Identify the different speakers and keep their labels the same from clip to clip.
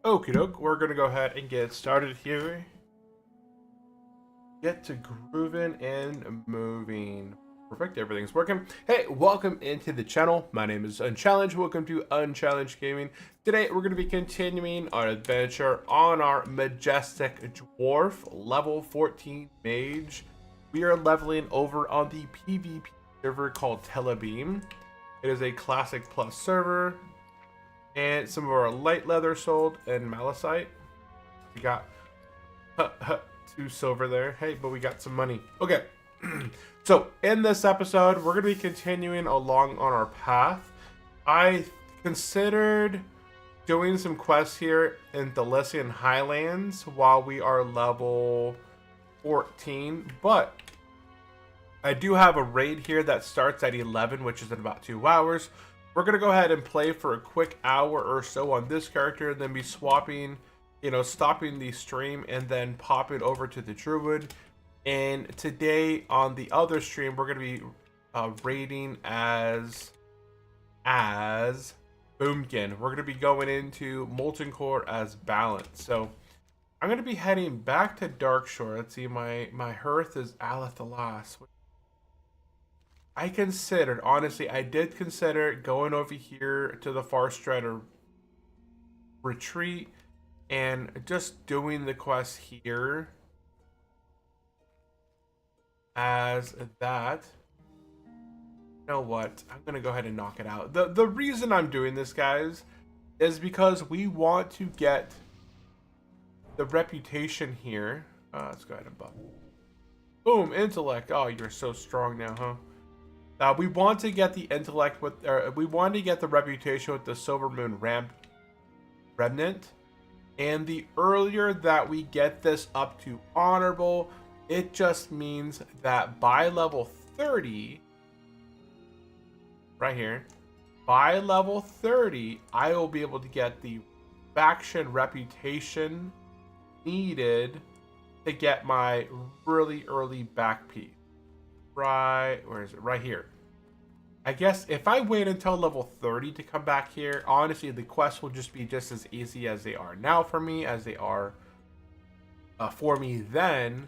Speaker 1: Okie doke, we're gonna go ahead and get started here. Get to grooving and moving. Perfect, everything's working. Hey, welcome into the channel. My name is Unchallenged. Welcome to Unchallenged Gaming. Today, we're gonna be continuing our adventure on our majestic dwarf level 14 mage. We are leveling over on the PvP server called Telebim. It is a classic plus server. And some of our light leather sold and malachite. We got 2 silver there. Hey, but we got some money. Okay. So in this episode, we're going to be continuing along on our path. I considered doing some quests here in the Lycian Highlands while we are level 14. But I do have a raid here that starts at 11, which is in about 2 hours. We're going to go ahead and play for a quick hour or so on this character, and then be swapping, stopping the stream and then popping over to the Druid. And today on the other stream, we're going to be raiding as Boomkin. We're going to be going into Molten Core as Balance. So I'm going to be heading back to Darkshore. Let's see, my hearth is Alathalas. I considered, honestly, I did consider going over here to the Far Strider retreat and just doing the quest here as that. You know what? I'm going to go ahead and knock it out. The reason I'm doing this, guys, is because we want to get the reputation here. Let's go ahead and buff. Boom, intellect. Oh, you're so strong now, huh? We want to get the intellect with, we want to get the reputation with the Silver Moon Remnant. And the earlier that we get this up to honorable, it just means that by level 30, right here, by level 30, I will be able to get the faction reputation needed to get my really early back piece. Right, where is it? Right here. I guess if I wait until level 30 to come back here, honestly, the quests will just be just as easy as they are now for me, as they are for me then.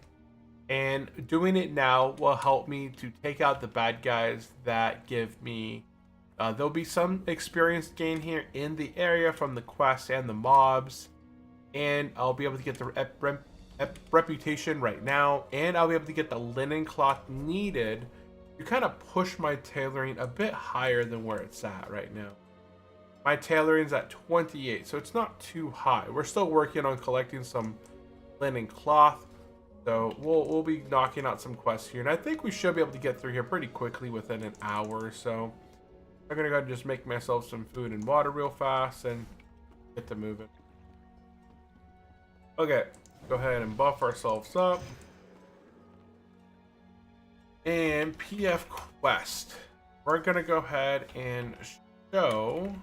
Speaker 1: And doing it now will help me to take out the bad guys that give me... there'll be some experience gain here in the area from the quests and the mobs. And I'll be able to get the reputation right now, and I'll be able to get the linen cloth needed to kind of push my tailoring a bit higher than where it's at right now. My tailoring's at 28, so it's not too high. We're still working on collecting some linen cloth, so we'll be knocking out some quests here, and I think we should be able to get through here pretty quickly within an hour or so. I'm gonna go ahead and just make myself some food and water real fast and get to moving. Okay. Go ahead and buff ourselves up. And PF quest. We're going to go ahead and show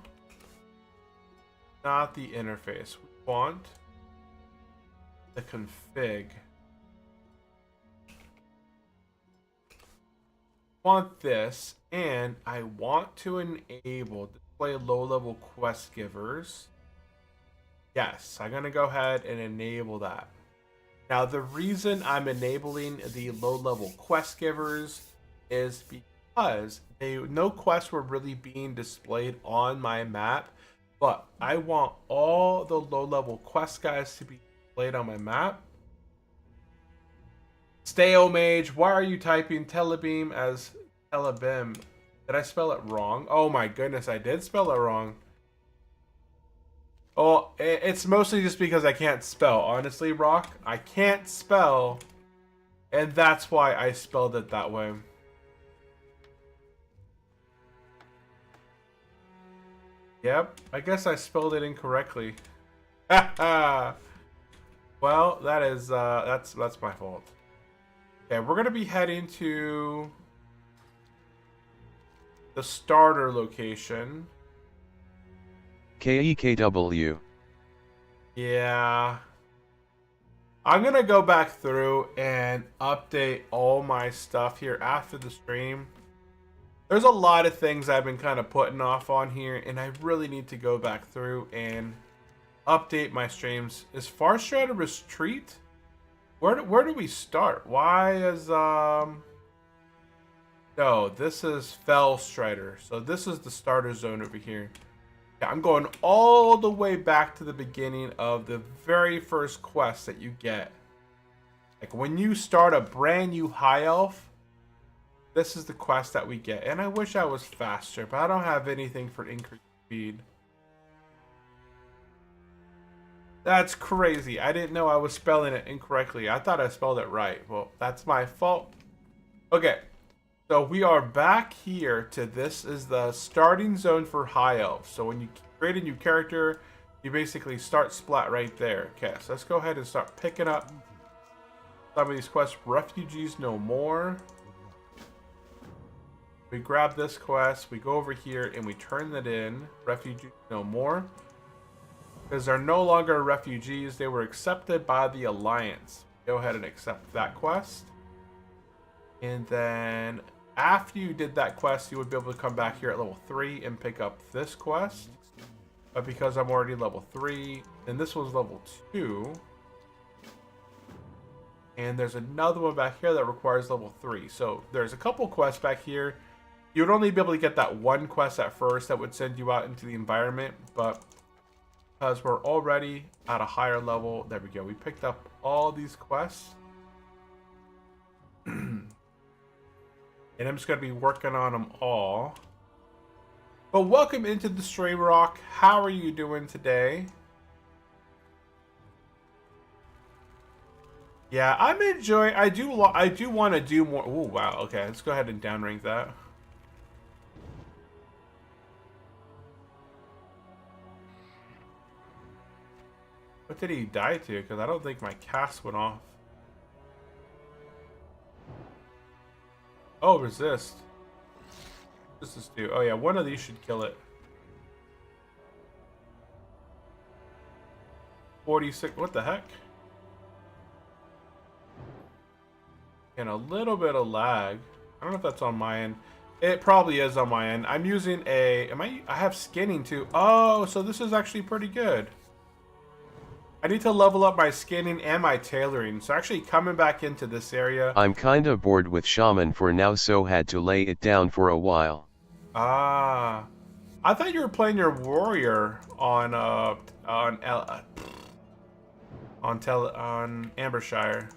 Speaker 1: not the interface. We want the config. Want this, and I want to enable display low-level quest givers. Yes, I'm going to go ahead and enable that. Now, the reason I'm enabling the low-level quest givers is because no quests were really being displayed on my map, but I want all the low-level quest guys to be displayed on my map. Stale Mage, why are you typing Telebim as Telebim? Did I spell it wrong? Oh my goodness, I did spell it wrong. Oh, it's mostly just because I can't spell. Honestly, Rock, I can't spell, and that's why I spelled it that way. Yep, I guess I spelled it incorrectly. Well, that is that's my fault. Okay, we're gonna be heading to the starter location.
Speaker 2: KEKW.
Speaker 1: Yeah. I'm gonna go back through and update all my stuff here after the stream. There's a lot of things I've been kind of putting off on here, and I really need to go back through and update my streams. Is Far Strider Retreat? Where do we start? Why is no, this is Fell Strider. So this is the starter zone over here. Yeah, I'm going all the way back to the beginning of the very first quest that you get. Like when you start a brand new high elf, this is the quest that we get. And I wish I was faster, but I don't have anything for increased speed. That's crazy. I didn't know I was spelling it incorrectly. I thought I spelled it right. Well, that's my fault. Okay. So we are back here to this is the starting zone for high elves. So when you create a new character, you basically start Splat right there. Okay, so let's go ahead and start picking up some of these quests. Refugees no more. We grab this quest, we go over here and we turn that in. Refugees no more. Because they're no longer refugees, they were accepted by the Alliance. Go ahead and accept that quest. And then after you did that quest, you would be able to come back here at level 3 and pick up this quest. But because I'm already level 3, and this was level 2. And there's another one back here that requires level 3. So there's a couple quests back here. You would only be able to get that one quest at first that would send you out into the environment. But because we're already at a higher level, there we go. We picked up all these quests. And I'm just going to be working on them all. But welcome into the stream, Rock. How are you doing today? Yeah, I'm enjoying. I do want to do more. Oh wow. Okay, let's go ahead and downrank that. What did he die to? Because I don't think my cast went off. Oh, resist. What does this do? Oh yeah, one of these should kill it. 46. What the heck? And a little bit of lag. I don't know if that's on my end. It probably is on my end. I'm using a... I have skinning too. Oh, so this is actually pretty good. I need to level up my skinning and my tailoring. So actually coming back into this area.
Speaker 2: I'm kinda bored with Shaman for now, so had to lay it down for a while.
Speaker 1: Ah. I thought you were playing your warrior on Ambershire.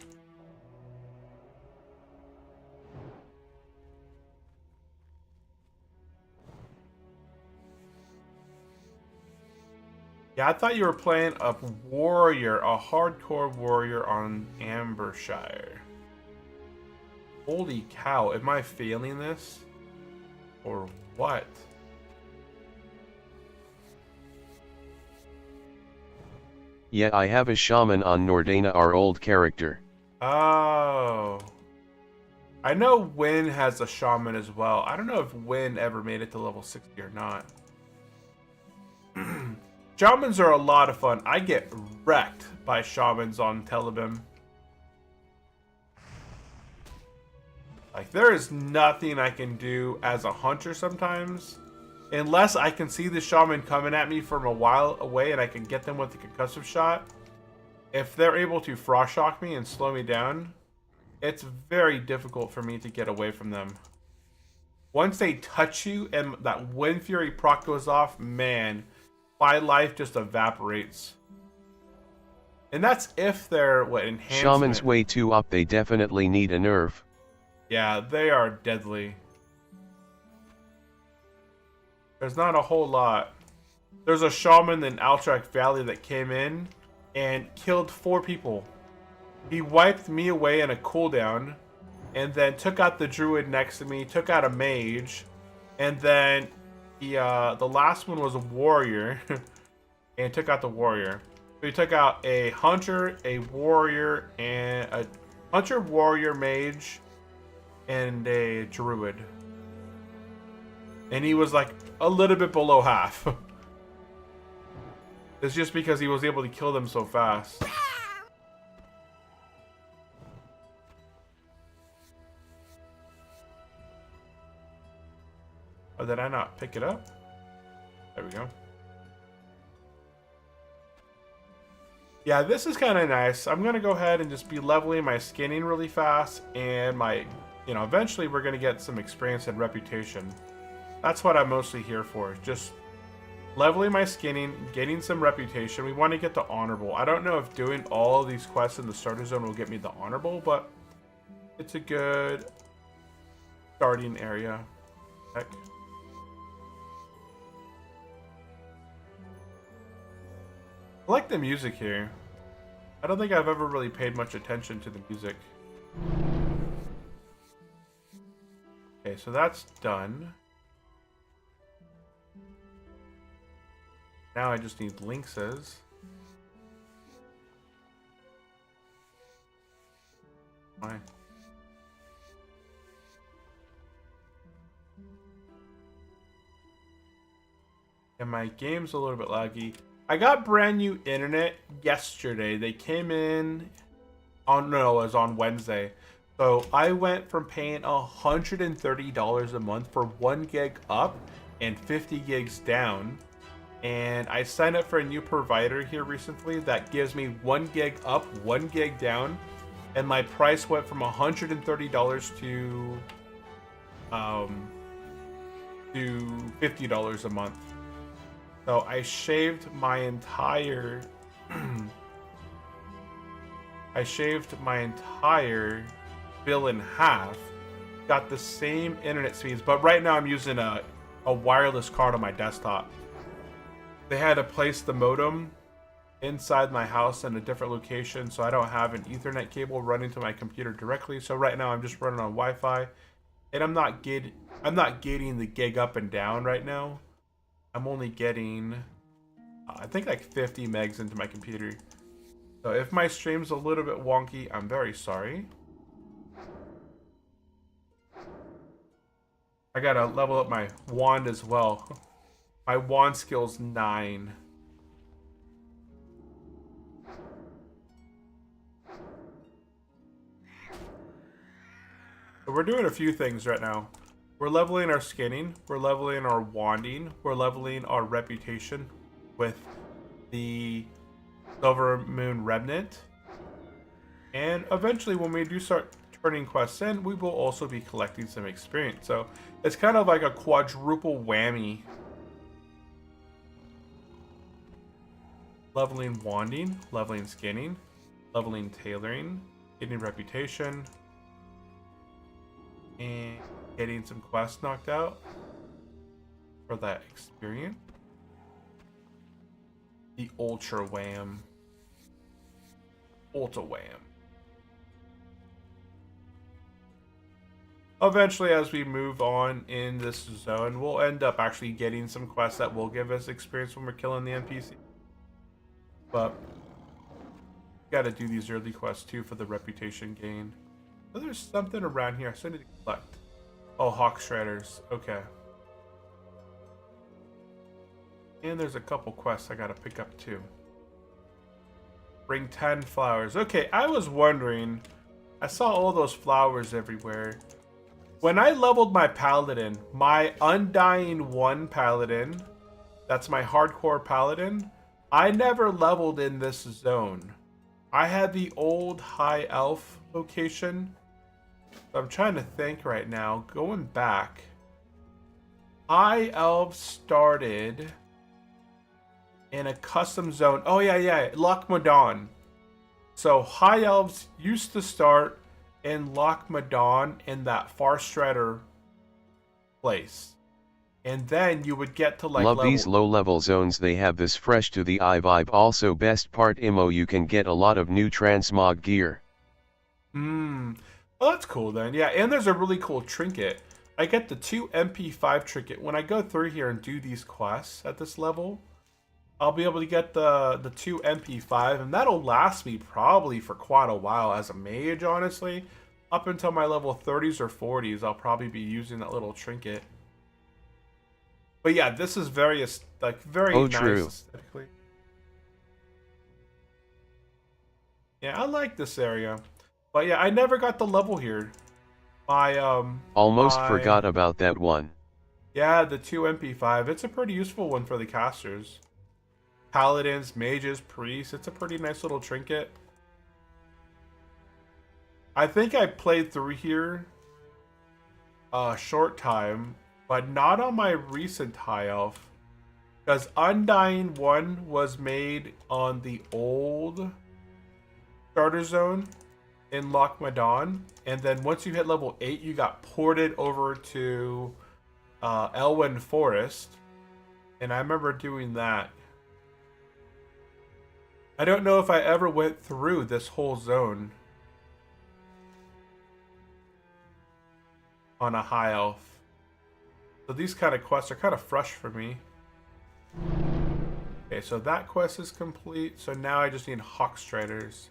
Speaker 1: Yeah, I thought you were playing a warrior, a hardcore warrior on Ambershire. Holy cow, am I failing this? Or what?
Speaker 2: Yeah, I have a Shaman on Nordana, our old character.
Speaker 1: Oh. I know Wynn has a shaman as well. I don't know if Wynn ever made it to level 60 or not. Shamans are a lot of fun. I get wrecked by shamans on Telebim. Like, there is nothing I can do as a hunter sometimes. Unless I can see the shaman coming at me from a while away and I can get them with the concussive shot. If they're able to frost shock me and slow me down, it's very difficult for me to get away from them. Once they touch you and that Wind Fury proc goes off, man, my life just evaporates. And that's if they're, what, enhancement?
Speaker 2: Shaman's way too up, they definitely need a nerf.
Speaker 1: Yeah, they are deadly. There's not a whole lot. There's a shaman in Altrak Valley that came in and killed 4 people. He wiped me away in a cooldown, and then took out the druid next to me, took out a mage, and then the last one was a warrior, and took out the warrior. So he took out a hunter, a warrior, and a hunter, warrior, mage, and a druid. And he was like a little bit below half. It's just because he was able to kill them so fast. Oh, did I not pick it up? There we go. Yeah, this is kind of nice. I'm going to go ahead and just be leveling my skinning really fast, and my, eventually we're going to get some experience and reputation. That's what I'm mostly here for. Just leveling my skinning, getting some reputation. We want to get the honorable. I don't know if doing all of these quests in the starter zone will get me the honorable, but it's a good starting area. Heck. I like the music here. I don't think I've ever really paid much attention to the music. Okay, so that's done. Now I just need lynxes. Why? And my game's a little bit laggy. I got brand new internet yesterday. They came in on, no, it was on Wednesday. So I went from paying $130 a month for 1 gig up and 50 gigs down. And I signed up for a new provider here recently that gives me 1 gig up, 1 gig down. And my price went from $130 to $50 a month. So I shaved my entire bill in half. Got the same internet speeds, but right now I'm using a wireless card on my desktop. They had to place the modem inside my house in a different location, so I don't have an Ethernet cable running to my computer directly. So right now I'm just running on Wi-Fi, and I'm not gating the gig up and down right now. I'm only getting, I think, like 50 megs into my computer. So if my stream's a little bit wonky, I'm very sorry. I gotta level up my wand as well. My wand skill's 9. So we're doing a few things right now. We're leveling our skinning, we're leveling our wanding, we're leveling our reputation with the Silver Moon Remnant. And eventually when we do start turning quests in, we will also be collecting some experience. So it's kind of like a quadruple whammy. Leveling wanding, leveling skinning, leveling tailoring, getting reputation, and getting some quests knocked out for that experience. The Ultra Wham. Ultra Wham. Eventually, as we move on in this zone, we'll end up actually getting some quests that will give us experience when we're killing the NPC. But gotta do these early quests too for the reputation gain. Oh, there's something around here I still need to collect. Oh, Hawk Shredders. Okay. And there's a couple quests I gotta pick up too. Bring 10 flowers. Okay, I was wondering. I saw all those flowers everywhere. When I leveled my paladin, my Undying 1 paladin, that's my hardcore paladin, I never leveled in this zone. I had the old high elf location. I'm trying to think right now. Going back, high elves started in a custom zone. Oh yeah, Loch Madon. So high elves used to start in Loch Madon in that Far Strider place. And then you would get to like
Speaker 2: love these low level zones, they have this fresh to the eye vibe. Also best part immo, you can get a lot of new transmog gear.
Speaker 1: Well, that's cool then. Yeah, and there's a really cool trinket. I get the 2 MP5 trinket. When I go through here and do these quests at this level, I'll be able to get the 2 MP5, and that'll last me probably for quite a while as a mage, honestly. Up until my level 30s or 40s, I'll probably be using that little trinket. But yeah, this is very nice
Speaker 2: true.
Speaker 1: aesthetically. Yeah, I like this area. But yeah, I never got the level here.
Speaker 2: Almost forgot about that one.
Speaker 1: Yeah, the 2 MP5. It's a pretty useful one for the casters. paladins, mages, priests. It's a pretty nice little trinket. I think I played through here a short time, but not on my recent high elf. Because Undying 1 was made on the old starter zone in Loch Madon, and then once you hit level 8, you got ported over to Elwyn Forest, and I remember doing that. I don't know if I ever went through this whole zone on a high elf. So these kind of quests are kind of fresh for me. Okay, so that quest is complete. So now I just need Hawkstriders.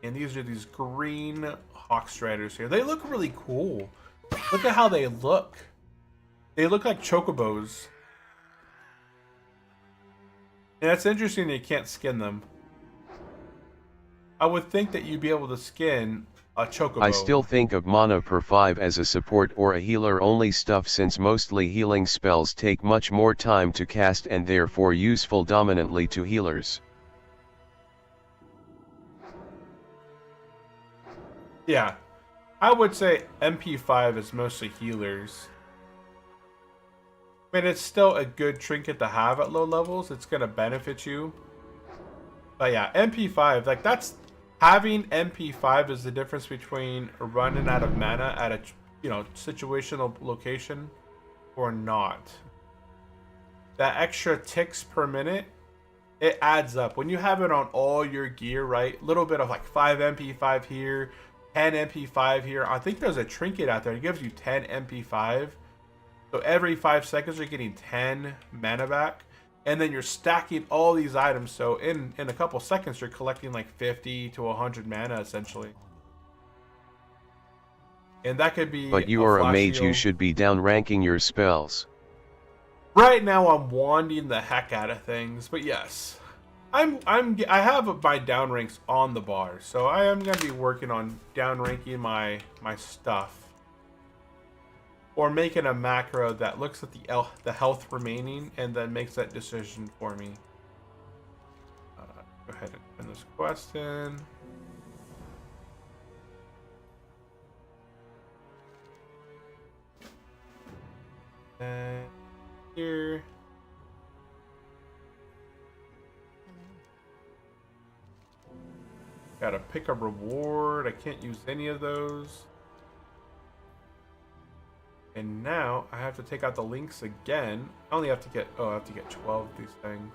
Speaker 1: And these are these green Hawkstriders here. They look really cool. Look at how they look. They look like chocobos. And it's interesting that you can't skin them. I would think that you'd be able to skin a chocobo.
Speaker 2: I still think of mana per 5 as a support or a healer only stuff, since mostly healing spells take much more time to cast and therefore useful dominantly to healers.
Speaker 1: Yeah, I would say MP5 is mostly healers. I mean, it's still a good trinket to have at low levels. It's going to benefit you. But yeah, MP5, like that's... Having MP5 is the difference between running out of mana at a, you know, situational location or not. That extra ticks per minute, it adds up. When you have it on all your gear, right? A little bit of like 5 MP5 here, 10 MP5 here. I think there's a trinket out there. It gives you 10 MP5. So every 5 seconds you're getting 10 mana back. And then you're stacking all these items, so in a couple seconds you're collecting like 50 to 100 mana essentially. And that could be.
Speaker 2: But you are a mage, you should be downranking your spells.
Speaker 1: Right now I'm wanding the heck out of things, but yes. I have my down ranks on the bar, so I am gonna be working on downranking my stuff. Or making a macro that looks at the health remaining and then makes that decision for me. Go ahead and put this quest in. And here. Gotta pick a reward. I can't use any of those. And now I have to take out the links again. I only have to get, I have to get 12 of these things.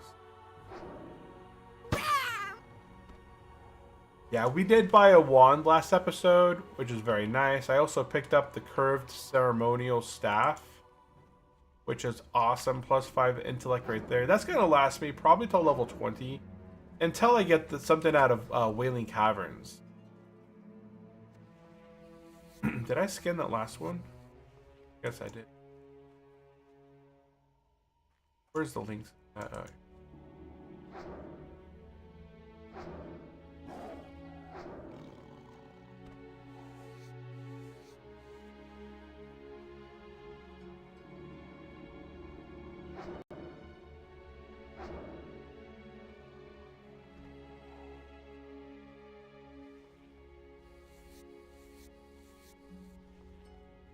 Speaker 1: Yeah, we did buy a wand last episode, which is very nice. I also picked up the curved ceremonial staff, which is awesome. Plus 5 intellect right there. That's going to last me probably till level 20 until I get something out of Wailing Caverns. Did I skin that last one? Yes, I did. Where's the links?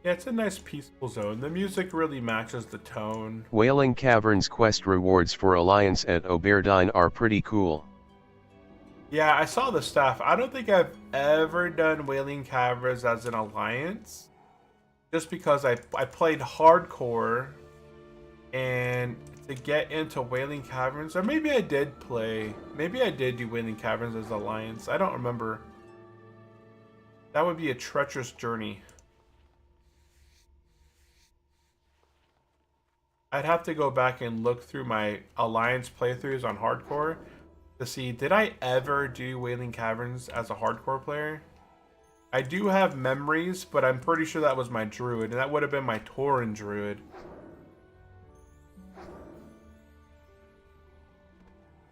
Speaker 1: Yeah, it's a nice peaceful zone. The music really matches the tone.
Speaker 2: Wailing Caverns quest rewards for Alliance at Oberdine are pretty cool.
Speaker 1: Yeah, I saw the stuff. I don't think I've ever done Wailing Caverns as an Alliance. Just because I played hardcore, and to get into Wailing Caverns, or maybe I did do Wailing Caverns as Alliance. I don't remember. That would be a treacherous journey. I'd have to go back and look through my Alliance playthroughs on hardcore to see, did I ever do Wailing Caverns as a hardcore player? I do have memories, but I'm pretty sure that was my druid, and that would have been my Tauren druid.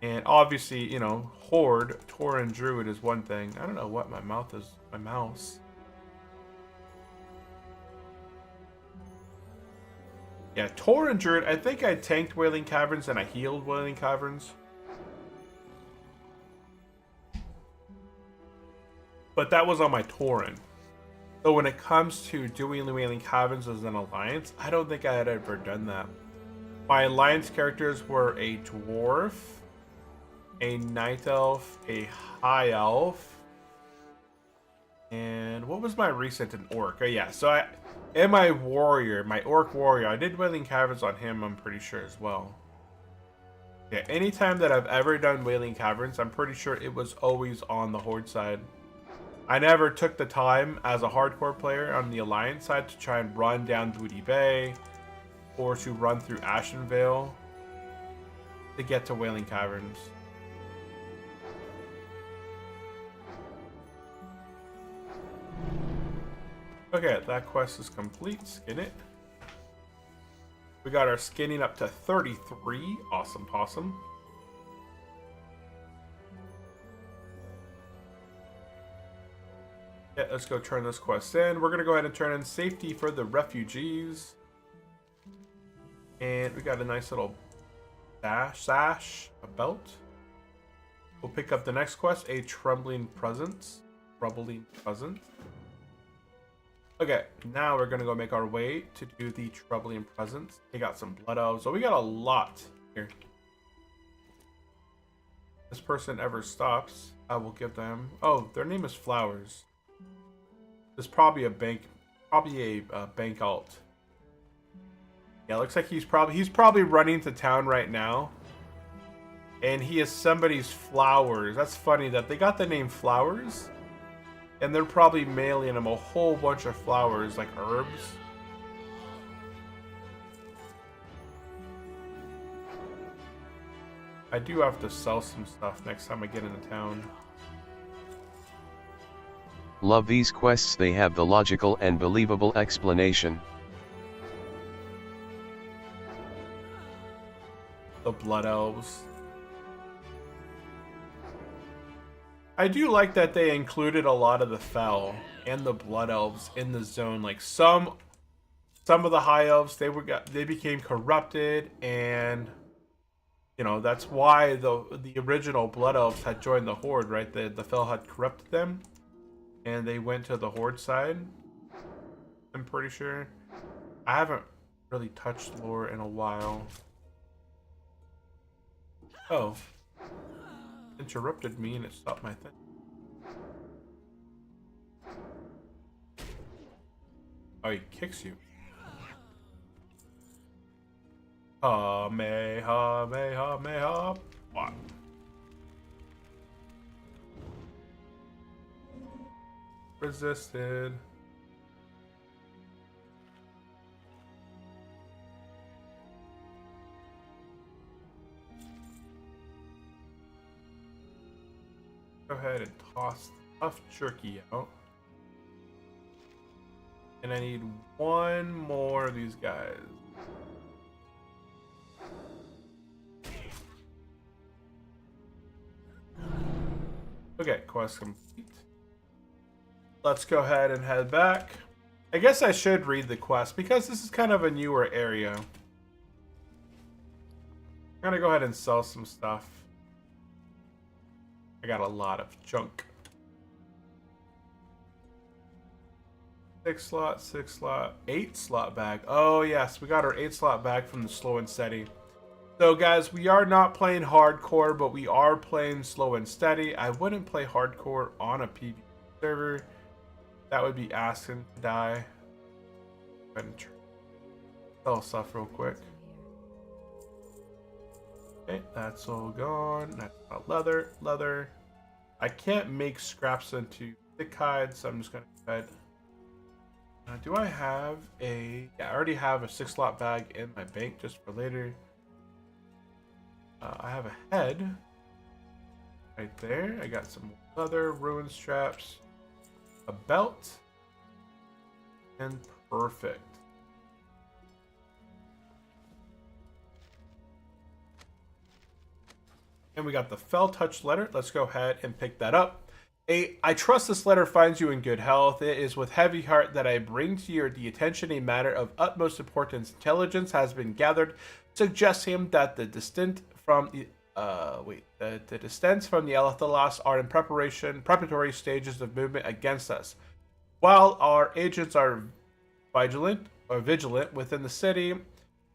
Speaker 1: And obviously, you know, Horde, Tauren druid is one thing. I don't know what my mouth is, my mouse. Yeah, Tor and Druid. I think I tanked Wailing Caverns and I healed Wailing Caverns. But that was on my Tauren. So when it comes to doing the Wailing Caverns as an alliance, I don't think I had ever done that. My alliance characters were a dwarf, a night elf, a high elf, and what was my recent? An orc. Oh yeah, so and my warrior, my orc warrior, I did Wailing Caverns on him, I'm pretty sure as well. Yeah, anytime that I've ever done Wailing Caverns, I'm pretty sure it was always on the Horde side. I never took the time as a hardcore player on the Alliance side to try and run down Booty Bay or to run through Ashenvale to get to Wailing Caverns. Okay, that quest is complete. Skin it. We got our skinning up to 33. Awesome possum. Yeah, let's go turn this quest in. We're going to go ahead and turn in safety for the refugees. And we got a nice little sash, a belt. We'll pick up the next quest, a Troubling Presence. Okay, now we're going to go make our way to do the Troubling Presence. We got some Blood Elves. So we got a lot here. If this person ever stops, I will give them... Oh, their name is Flowers. There's probably a bank alt. Yeah, looks like he's probably running to town right now. And he is somebody's Flowers. That's funny that they got the name Flowers. And they're probably mailing him a whole bunch of flowers, like herbs. I do have to sell some stuff next time I get into town.
Speaker 2: Love these quests, they have the logical and believable explanation.
Speaker 1: The Blood Elves. I do like that they included a lot of the Fel and the Blood Elves in the zone. Like some of the High Elves, they became corrupted, and you know that's why the original Blood Elves had joined the Horde, right? The Fel had corrupted them, and they went to the Horde side. I'm pretty sure. I haven't really touched lore in a while. Oh. Interrupted me and it stopped my thing. Oh, he kicks you. Ha-meh-ha-meh-ha-meh-ha. What? Resisted. Go ahead and toss Tough Jerky out. And I need one more of these guys. Okay, quest complete. Let's go ahead and head back. I guess I should read the quest because this is kind of a newer area. I'm gonna go ahead and sell some stuff. I got a lot of junk. 6 slot, 8 slot bag. Oh yes, we got our 8 slot bag from the slow and steady. So guys, we are not playing hardcore, but we are playing slow and steady. I wouldn't play hardcore on a PvP server. That would be asking to die. Go ahead and sell stuff real quick. Okay, that's all gone. That's not leather. I can't make scraps into thick hide, so I'm just gonna go ahead. Do I have a... Yeah, I already have a 6 slot bag in my bank just for later. I have a head right there. I got some leather, ruin straps, a belt, and perfect. And we got the Fell Touch letter. Let's go ahead and pick that up. I trust this letter finds you in good health. It is with heavy heart that I bring to your the attention a matter of utmost importance. Intelligence has been gathered, suggesting that the distant from the the distance from the Alathalas are in preparatory stages of movement against us. While our agents are vigilant within the city,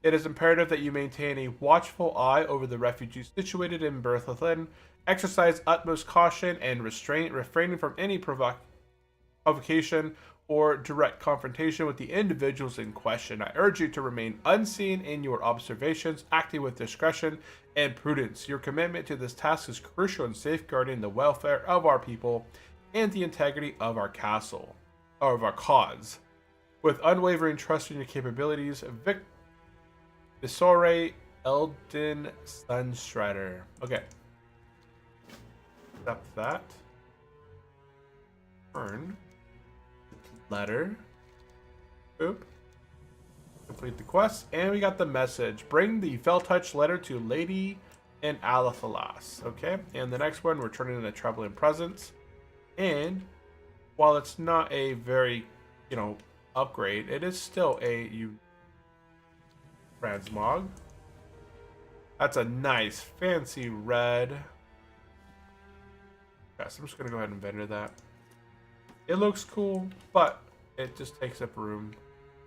Speaker 1: it is imperative that you maintain a watchful eye over the refugees situated in Bertholin. Exercise utmost caution and restraint, refraining from any provocation or direct confrontation with the individuals in question. I urge you to remain unseen in your observations, acting with discretion and prudence. Your commitment to this task is crucial in safeguarding the welfare of our people and the integrity of our castle, or of our cause. With unwavering trust in your capabilities, Visore Eldin Sunstrider. Okay. Accept that. Turn. Letter. Boop. Complete the quest. And we got the message. Bring the Feltouch letter to Lady in Alathalas. Okay. And the next one, we're turning in a traveling presence. And while it's not a very, upgrade, it is still a transmog. That's a nice, fancy red. Yes, I'm just gonna go ahead and vendor that. It looks cool, but it just takes up room.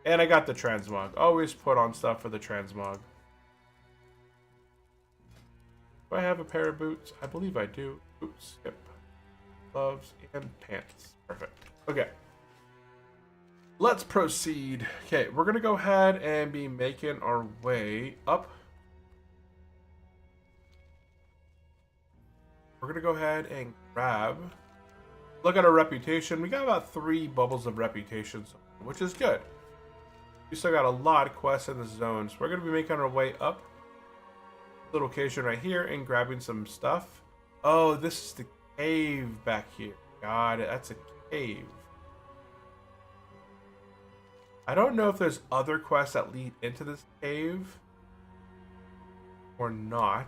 Speaker 1: And I got the transmog. Always put on stuff for the transmog. Do I have a pair of boots? I believe I do. Boots, yep. Gloves and pants. Perfect. Okay. Let's proceed. Okay, we're gonna go ahead and be making our way up. We're gonna go ahead and grab. Look at our reputation. We got about 3 bubbles of reputation, which is good. We still got a lot of quests in the zone, so we're gonna be making our way up the location right here and grabbing some stuff. Oh, this is the cave back here. Got it. That's a cave. I don't know if there's other quests that lead into this cave or not.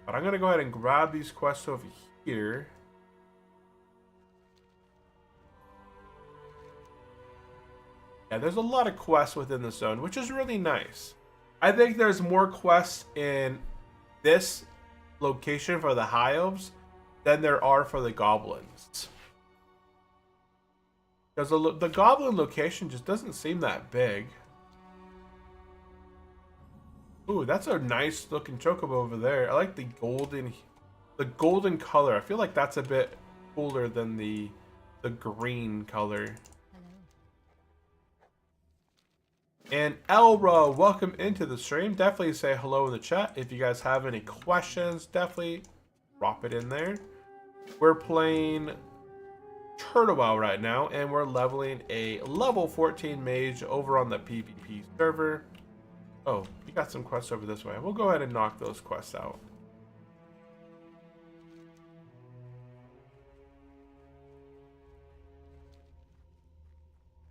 Speaker 1: But I'm going to go ahead and grab these quests over here. Yeah, there's a lot of quests within the zone, which is really nice. I think there's more quests in this location for the High Elves than there are for the Goblins. Because the Goblin location just doesn't seem that big. Ooh, that's a nice looking chocobo over there. I like the golden color. I feel like that's a bit cooler than the green color. And Elra, welcome into the stream. Definitely say hello in the chat. If you guys have any questions, definitely drop it in there. We're playing Turtle right now, and we're leveling a level 14 mage over on the PvP server. Oh, we got some quests over this way. We'll go ahead and knock those quests out.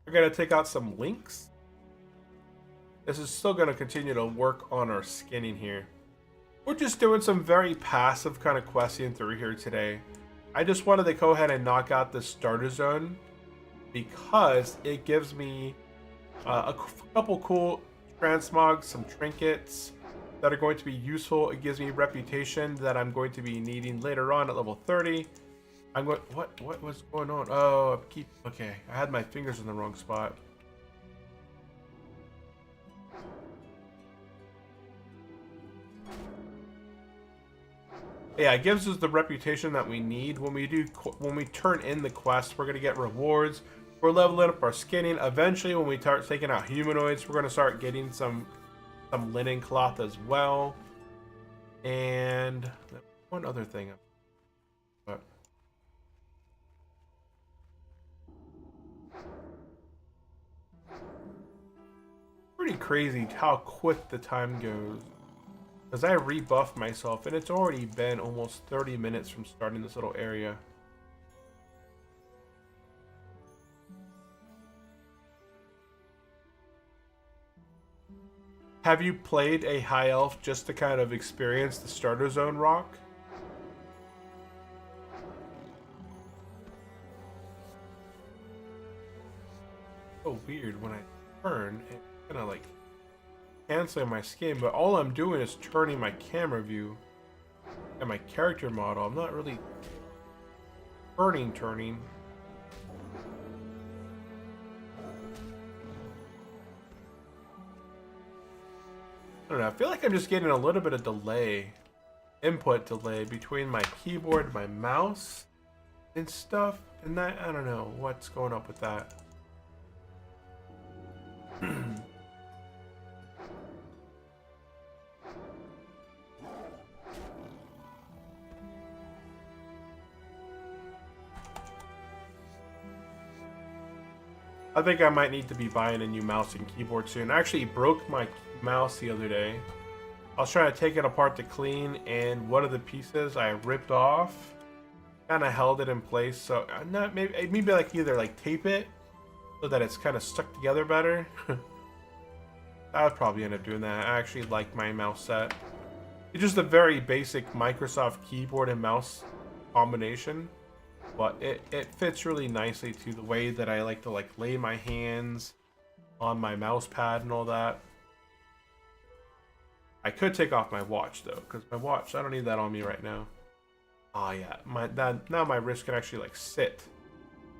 Speaker 1: We're going to take out some links. This is still going to continue to work on our skinning here. We're just doing some very passive kind of questing through here today. I just wanted to go ahead and knock out the starter zone because it gives me a couple cool transmogs, some trinkets that are going to be useful. It gives me reputation that I'm going to be needing later on at level 30. I'm going. What was going on? Oh, okay. I had my fingers in the wrong spot. Yeah, it gives us the reputation that we need when we turn in the quest. We're gonna get rewards. We're leveling up our skinning. Eventually, when we start taking out humanoids, we're gonna start getting some linen cloth as well. And one other thing. But pretty crazy how quick the time goes. Because I rebuffed myself, and it's already been almost 30 minutes from starting this little area. Have you played a High Elf just to kind of experience the starter zone rock? so weird when I turn. It's kind of like canceling my skin, but all I'm doing is turning my camera view and my character model. I'm not really turning. I don't know. I feel like I'm just getting a little bit of input delay between my keyboard, my mouse, and stuff. And that, I don't know what's going up with that. I think I might need to be buying a new mouse and keyboard soon. I actually broke my mouse the other day. I was trying to take it apart to clean, and one of the pieces I ripped off, kind of held it in place. So not maybe like either like tape it so that it's kind of stuck together better. I would probably end up doing that. I actually like my mouse set. It's just a very basic Microsoft keyboard and mouse combination, but it fits really nicely to the way that I like to like lay my hands on my mouse pad and all that. I could take off my watch though, because my watch, I don't need that on me right now. Oh yeah, now my wrist can actually like sit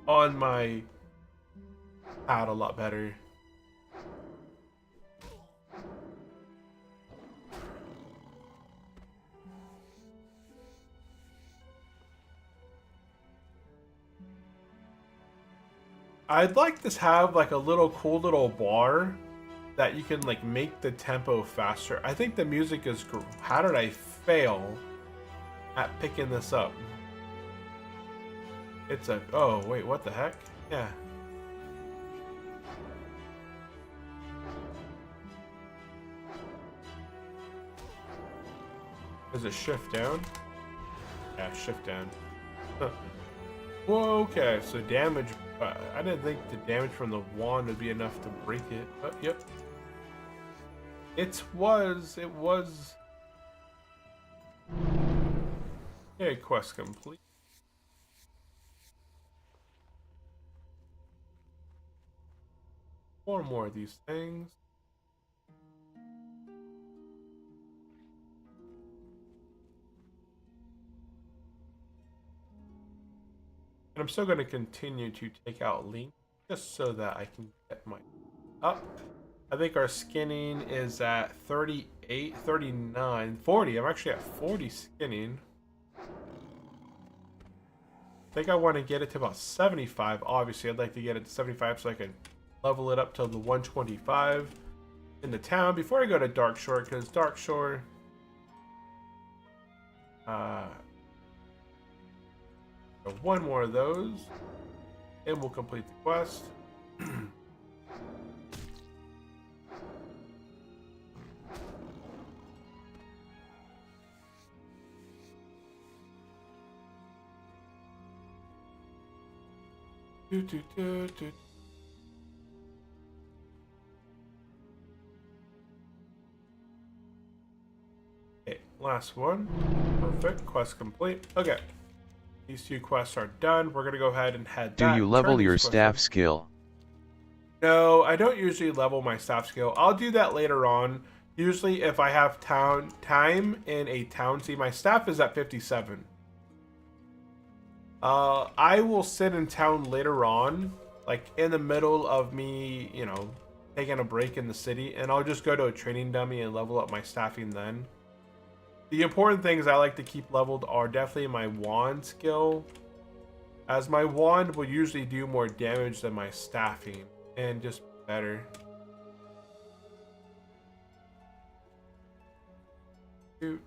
Speaker 1: on my pad a lot better. I'd like to have like a cool little bar that you can like make the tempo faster. I think the music is how did I fail at picking this up? It's a, oh wait, what the heck? Yeah. Is it shift down? Yeah, shift down. Whoa, okay, so damage, I didn't think the damage from the wand would be enough to break it, but yep. It was. Okay, quest complete. One more of these things. And I'm still going to continue to take out Link just so that I can get my up. I think our skinning is at 38, 39, 40. I'm actually at 40 skinning. I think I want to get it to about 75. Obviously, I'd like to get it to 75 so I can level it up to the 125 in the town before I go to Darkshore, because Darkshore... one more of those, and we'll complete the quest. Okay, last one. Perfect. Quest complete. Okay. These two quests are done. We're going to go ahead and head
Speaker 2: back. Do you level your staff skill?
Speaker 1: No, I don't usually level my staff skill. I'll do that later on. Usually if I have time in a town. See, my staff is at 57. I will sit in town later on, like in the middle of me, you know, taking a break in the city, and I'll just go to a training dummy and level up my staffing then. The important things I like to keep leveled are definitely my wand skill, as my wand will usually do more damage than my staffing, and just better. Shoot.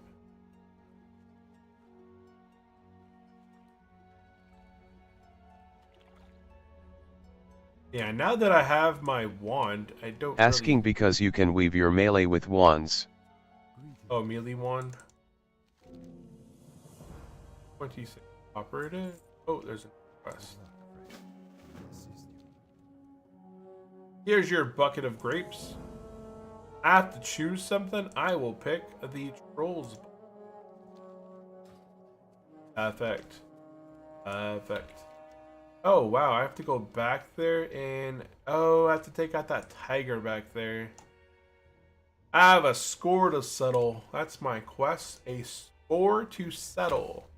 Speaker 1: Yeah, now that I have my wand, I don't
Speaker 2: Asking
Speaker 1: really...
Speaker 2: because you can weave your melee with wands.
Speaker 1: Oh, melee wand. 26 operative. Oh, there's a quest. Here's your bucket of grapes. I have to choose something. I will pick the trolls. Perfect. Perfect. Oh, wow. I have to go back there and... Oh, I have to take out that tiger back there. I have a score to settle. That's my quest. A score to settle.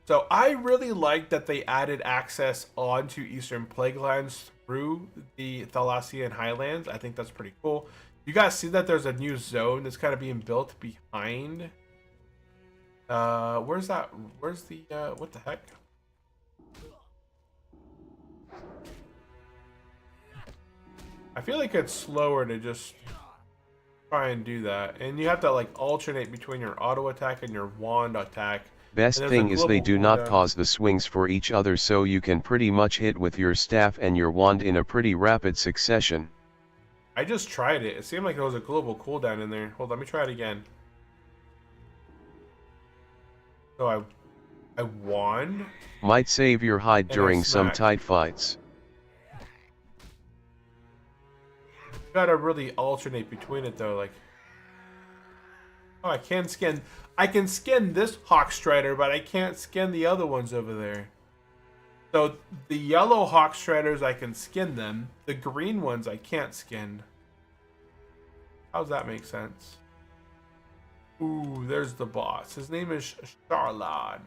Speaker 1: So I really like that they added access onto Eastern Plaguelands through the Thalassian Highlands. I think that's pretty cool. You guys see that there's a new zone that's kind of being built behind. Where's that? Where's the, what the heck? I feel like it's slower to just try and do that. And you have to like alternate between your auto attack and your wand attack.
Speaker 2: Best thing is they do not pause the swings for each other, so you can pretty much hit with your staff and your wand in a pretty rapid succession.
Speaker 1: I just tried it. It seemed like there was a global cooldown in there. Hold on, let me try it again. So I wand.
Speaker 2: Might save your hide during some tight fights.
Speaker 1: Gotta really alternate between it though, like. Oh, I can skin this Hawkstrider, but I can't skin the other ones over there. So the yellow Hawkstriders, I can skin them. The green ones I can't skin. How does that make sense? Ooh, there's the boss. His name is Charlan.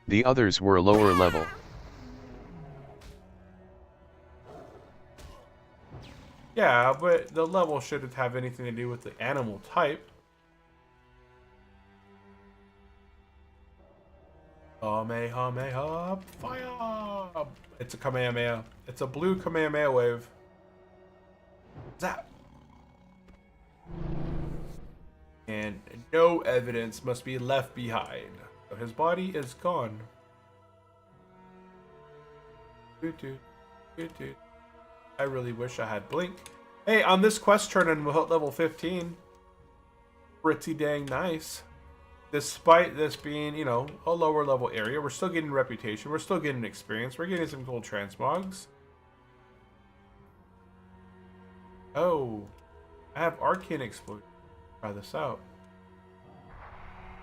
Speaker 2: The others were lower level.
Speaker 1: Yeah, but the level shouldn't have anything to do with the animal type. Kamehameha, fire! It's a Kamehameha. It's a blue Kamehameha wave. Zap! And no evidence must be left behind. So his body is gone. I really wish I had Blink. Hey, on this quest turn in level 15, pretty dang nice. Despite this being, you know, a lower level area, we're still getting reputation. We're still getting experience. We're getting some cool transmogs. Oh, I have Arcane Explosion. Try this out.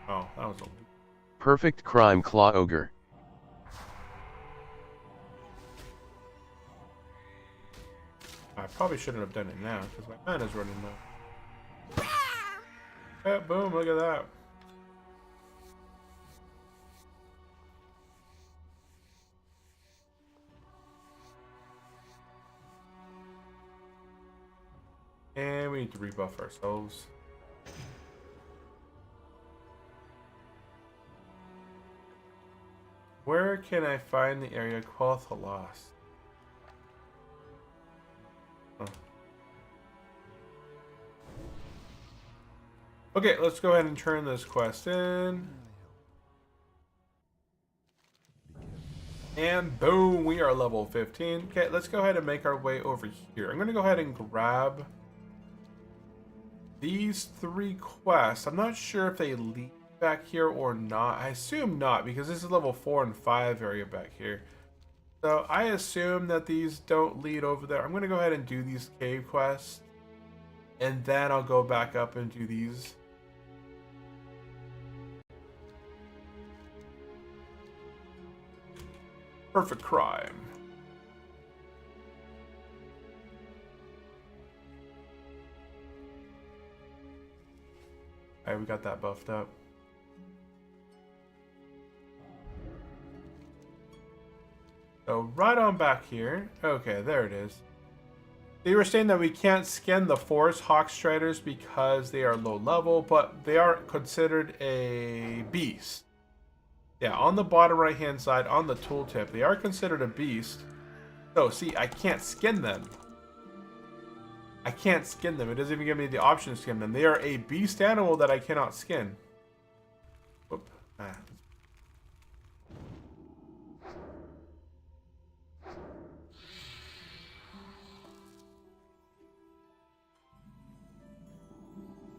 Speaker 1: Oh, that was a...
Speaker 2: Perfect Crime Claw Ogre.
Speaker 1: I probably shouldn't have done it now, because my mana's running low. Yeah, boom, look at that. And we need to rebuff ourselves. Where can I find the area Quathalos? Oh. Okay, let's go ahead and turn this quest in. And boom, we are level 15. Okay, let's go ahead and make our way over here. I'm going to go ahead and grab these 3 quests. I'm not sure if they lead back here or not. I assume not, because this is level 4 and 5 area back here. So I assume that these don't lead over there. I'm going to go ahead and do these cave quests. And then I'll go back up and do these. Perfect Crime. Alright, we got that buffed up. So right on back here. Okay, there it is. They were saying that we can't skin the Forest Hawkstriders because they are low level, but they are considered a beast. Yeah, on the bottom right hand side, on the tooltip, they are considered a beast. So, see, I can't skin them. I can't skin them. It doesn't even give me the option to skin them. They are a beast animal that I cannot skin. Whoop. Ah.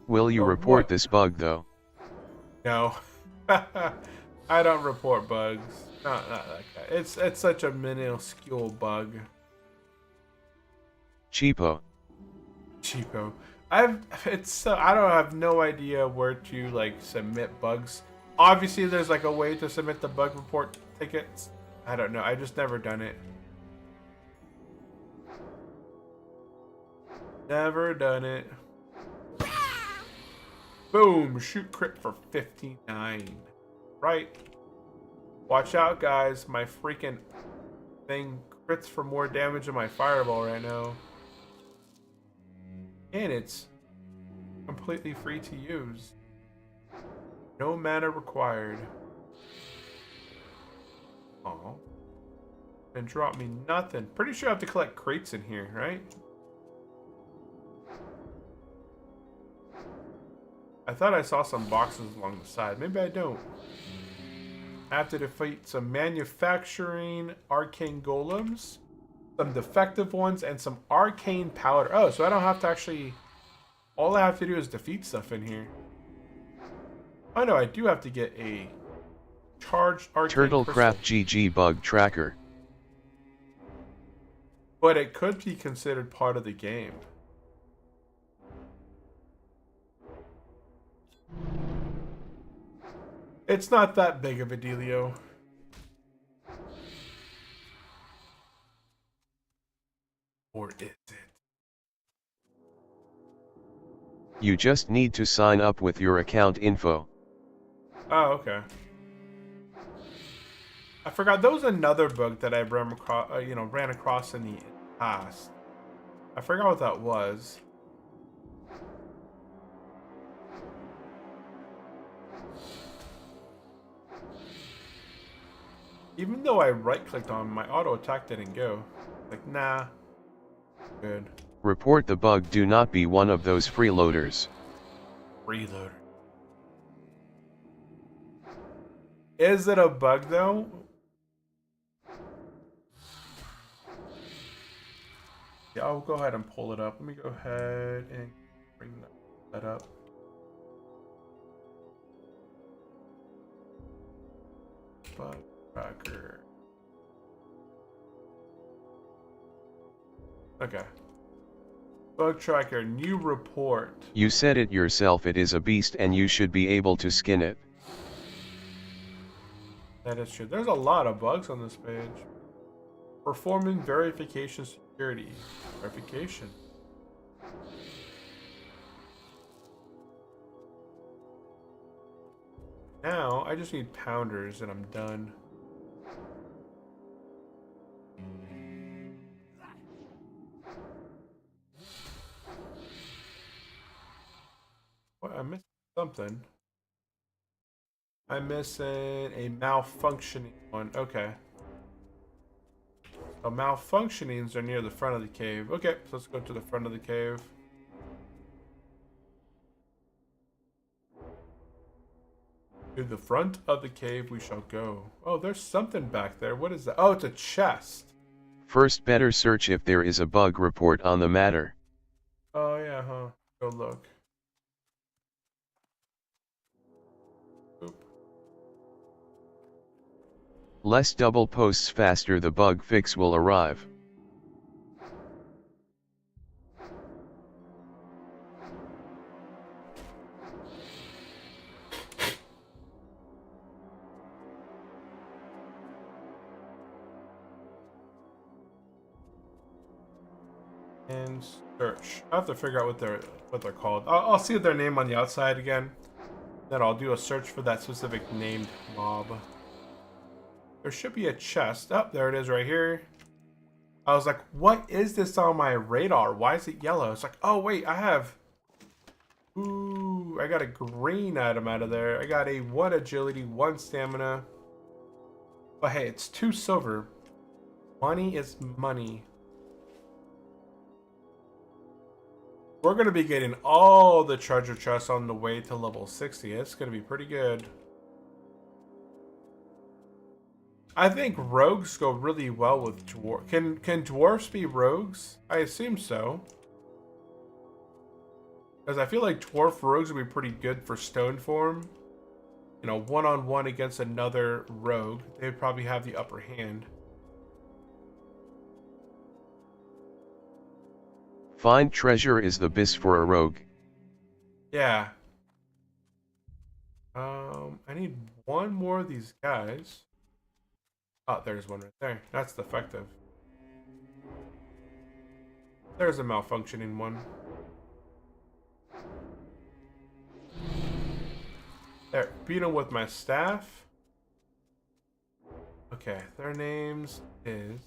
Speaker 2: Will you report this bug though?
Speaker 1: No. I don't report bugs. Not that guy. It's such a minuscule bug.
Speaker 2: Cheapo.
Speaker 1: Cheapo. I have no idea where to like submit bugs. Obviously, there's like a way to submit the bug report tickets. I don't know. I just never done it. Never done it. Boom! Shoot crit for 59. Right. Watch out, guys. My freaking thing crits for more damage than my fireball right now. And it's completely free to use. No mana required. Oh. And drop me nothing. Pretty sure I have to collect crates in here, right? I thought I saw some boxes along the side. Maybe I don't. I have to defeat some manufacturing arcane golems, some defective ones, and some arcane powder. Oh, so I don't have to actually... All I have to do is defeat stuff in here. Oh no, I do have to get a charged arcane
Speaker 2: Turtlecraft
Speaker 1: crystal.
Speaker 2: GG bug tracker.
Speaker 1: But it could be considered part of the game. It's not that big of a dealio. Or is it?
Speaker 2: You just need to sign up with your account info.
Speaker 1: Oh, okay. I forgot there was another book that I ran across in the past. I forgot what that was. Even though I right-clicked on my auto attack didn't go. Like, nah. Good.
Speaker 2: Report the bug. Do not be one of those freeloaders.
Speaker 1: Freeloader. Is it a bug though? Yeah, I'll go ahead and pull it up. Let me go ahead and bring that up. Bug tracker. Okay. Bug tracker, new report.
Speaker 2: You said it yourself, it is a beast and you should be able to skin it.
Speaker 1: That is true. There's a lot of bugs on this page. Performing verification security. Verification. Now, I just need pounders and I'm done. What? I missed something. I'm missing a malfunctioning one. Okay. So malfunctionings are near the front of the cave. Okay, so let's go to the front of the cave. To the front of the cave we shall go. Oh, there's something back there. What is that? Oh, it's a chest.
Speaker 2: First, better search if there is a bug report on the matter.
Speaker 1: Oh, yeah, huh? Go look. Oop.
Speaker 2: Less double posts faster, the bug fix will arrive.
Speaker 1: And search. I have to figure out what they're called. I'll see their name on the outside again. Then I'll do a search for that specific named mob. There should be a chest. Oh, there it is right here. I was like, what is this on my radar? Why is it yellow? It's like, oh wait, I have... Ooh, I got a green item out of there. I got a 1 agility, 1 stamina. But hey, it's 2 silver. Money is money. We're going to be getting all the treasure chests on the way to level 60. It's going to be pretty good. I think rogues go really well with dwarves. Can dwarves be rogues? I assume so. Because I feel like dwarf rogues would be pretty good for stone form. You know, one-on-one against another rogue. They'd probably have the upper hand.
Speaker 2: Find treasure is the best for a rogue.
Speaker 1: Yeah. I need one more of these guys. Oh, there's one right there. That's defective. There's a malfunctioning one. There, beat him with my staff. Okay, their names is...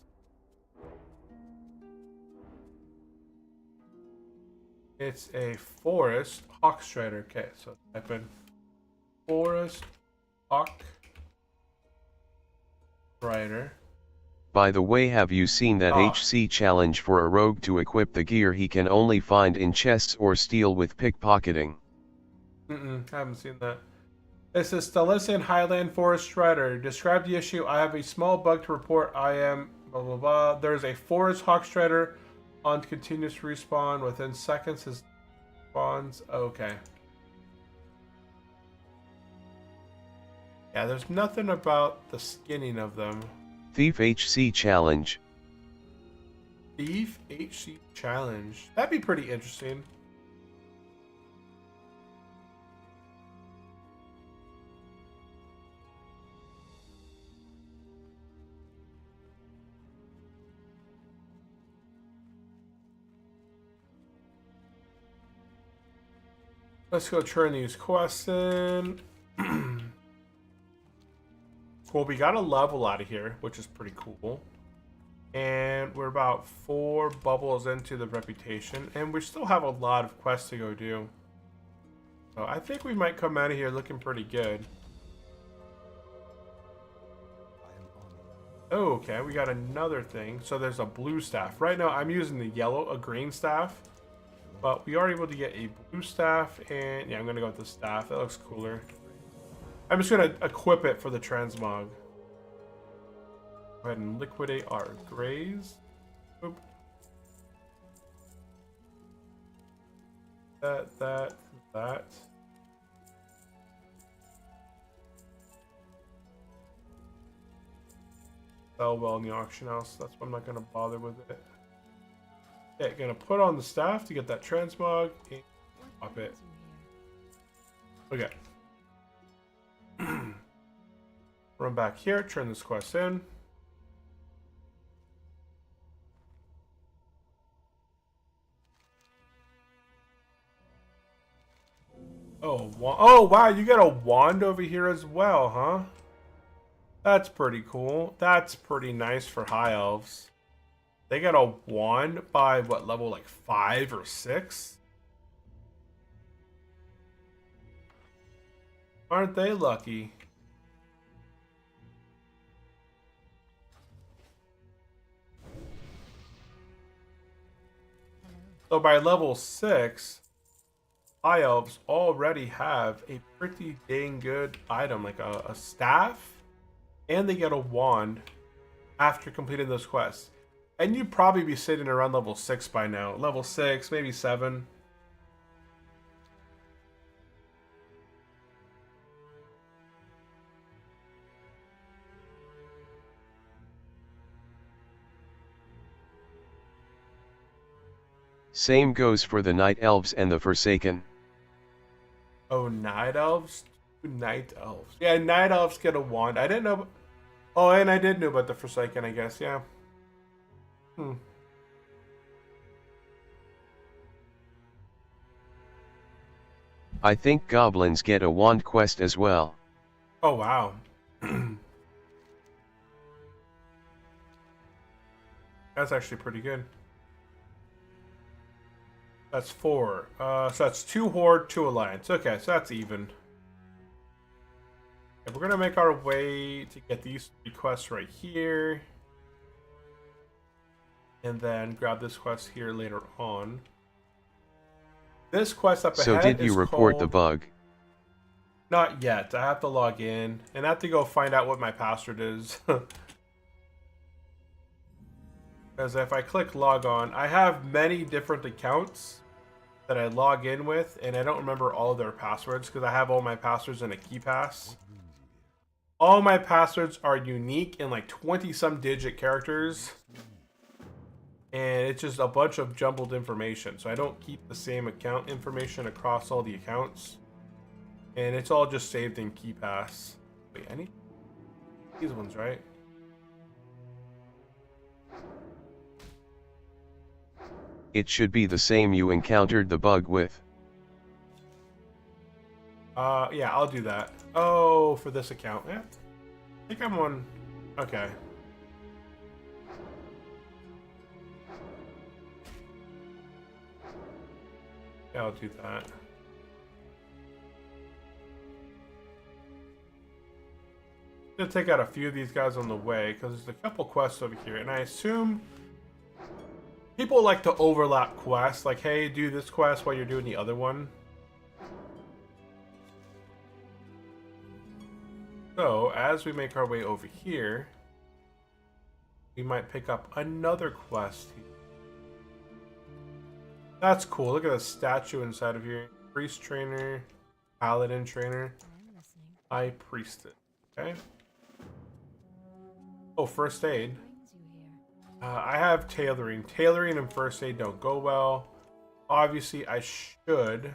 Speaker 1: It's a Forest Hawkstrider. Okay, so type in Forest Hawkstrider.
Speaker 2: By the way, have you seen that HC challenge for a rogue to equip the gear he can only find in chests or steal with pickpocketing?
Speaker 1: Haven't seen that. This is Stalisian Highland Forest Strider. Describe the issue. I have a small bug to report. I am blah blah blah. There's a Forest Hawkstrider on continuous respawn within seconds. His spawns. Okay. Yeah, there's nothing about the skinning of them.
Speaker 2: Thief HC challenge.
Speaker 1: Thief HC challenge. That'd be pretty interesting. Let's go turn these quests in. Cool, we got a level out of here, which is pretty cool. And we're about 4 bubbles into the reputation, and we still have a lot of quests to go do. So I think we might come out of here looking pretty good. Oh, okay, we got another thing. So there's a blue staff. Right now I'm using the a green staff. But we are able to get a blue staff, and yeah, I'm gonna go with the staff. That looks cooler. I'm just gonna equip it for the transmog. Go ahead and liquidate our grays. Oop. That. Sell well in the auction house. That's why I'm not gonna bother with it. Okay, gonna put on the staff to get that transmog and pop it. Okay. Run back here, turn this quest in. Oh, wow, you got a wand over here as well, huh? That's pretty cool. That's pretty nice for high elves. They got a wand by what level, like 5 or 6? Aren't they lucky? So by level 6, high elves already have a pretty dang good item, like a staff, and they get a wand after completing those quests. And you'd probably be sitting around level 6 by now. Level 6, maybe 7.
Speaker 2: Same goes for the Night Elves and the Forsaken.
Speaker 1: Oh, Night Elves? Night Elves. Yeah, Night Elves get a wand. I didn't know... Oh, and I did know about the Forsaken, I guess, yeah.
Speaker 2: I think goblins get a wand quest as well.
Speaker 1: Oh, wow. That's actually pretty good. That's 4. So that's 2 Horde, 2 Alliance. Okay, so that's even. Okay, we're gonna make our way to get these 3 quests right here. And then grab this quest here later on. This quest up ahead.
Speaker 2: So did you report the bug?
Speaker 1: Not yet. I have to log in and I have to go find out what my password is. Because if I click log on, I have many different accounts that I log in with, and I don't remember all their passwords because I have all my passwords in a key pass. All my passwords are unique in like 20-some digit characters. And it's just a bunch of jumbled information. So I don't keep the same account information across all the accounts. And it's all just saved in key pass. Wait, I need these ones, right?
Speaker 2: It should be the same you encountered the bug with.
Speaker 1: Yeah, I'll do that. Oh, for this account. Yeah. I think I'm on. Okay. Yeah, I'll do that. I'm gonna take out a few of these guys on the way because there's a couple quests over here, and I assume people like to overlap quests. Like, hey, do this quest while you're doing the other one. So, as we make our way over here, we might pick up another quest here. That's cool. Look at the statue inside of here. Priest trainer, paladin trainer, high priestess. Okay. Oh, first aid. I have tailoring. Tailoring and first aid don't go well. Obviously, I should.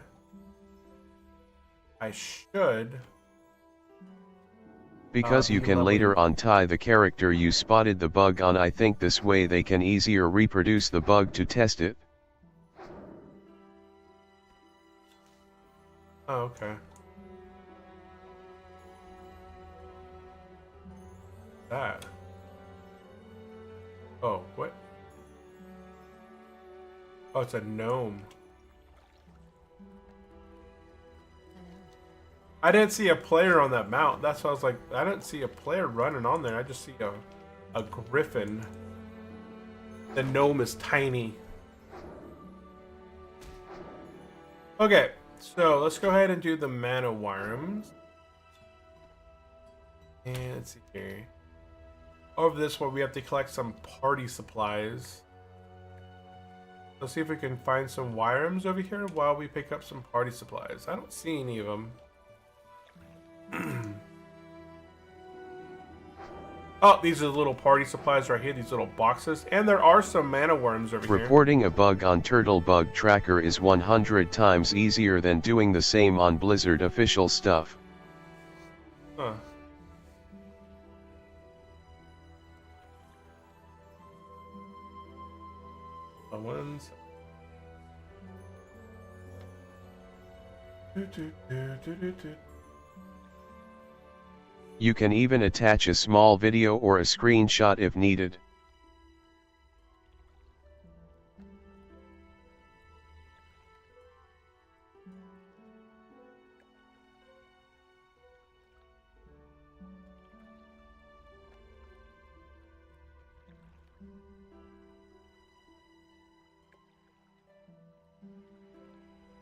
Speaker 2: Because you can later on tie the character you spotted the bug on. I think this way they can easier reproduce the bug to test it.
Speaker 1: Oh, okay. That. Oh, what? Oh, it's a gnome. I didn't see a player on that mount. That's why I was like, I didn't see a player running on there. I just see a griffin. The gnome is tiny. Okay, so let's go ahead and do the mana worms. And let's see here. Over this one, we have to collect some party supplies. Let's see if we can find some Wyrms over here while we pick up some party supplies. I don't see any of them. Oh, these are the little party supplies right here, these little boxes. And there are some mana worms over here.
Speaker 2: Reporting a bug on Turtle Bug Tracker is 100 times easier than doing the same on Blizzard official stuff.
Speaker 1: Huh. Ones.
Speaker 2: You can even attach a small video or a screenshot if needed.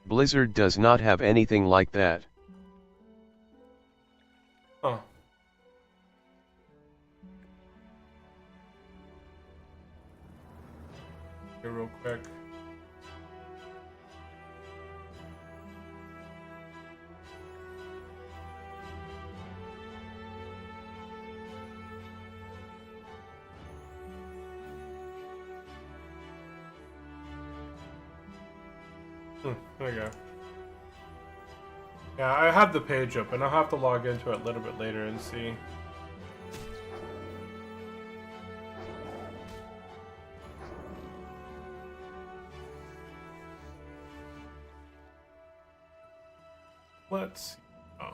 Speaker 2: Blizzard does not have anything like that.
Speaker 1: Huh. Here real quick. There you go. Yeah, I have the page up, and I'll have to log into it a little bit later and see. Let's see. Oh.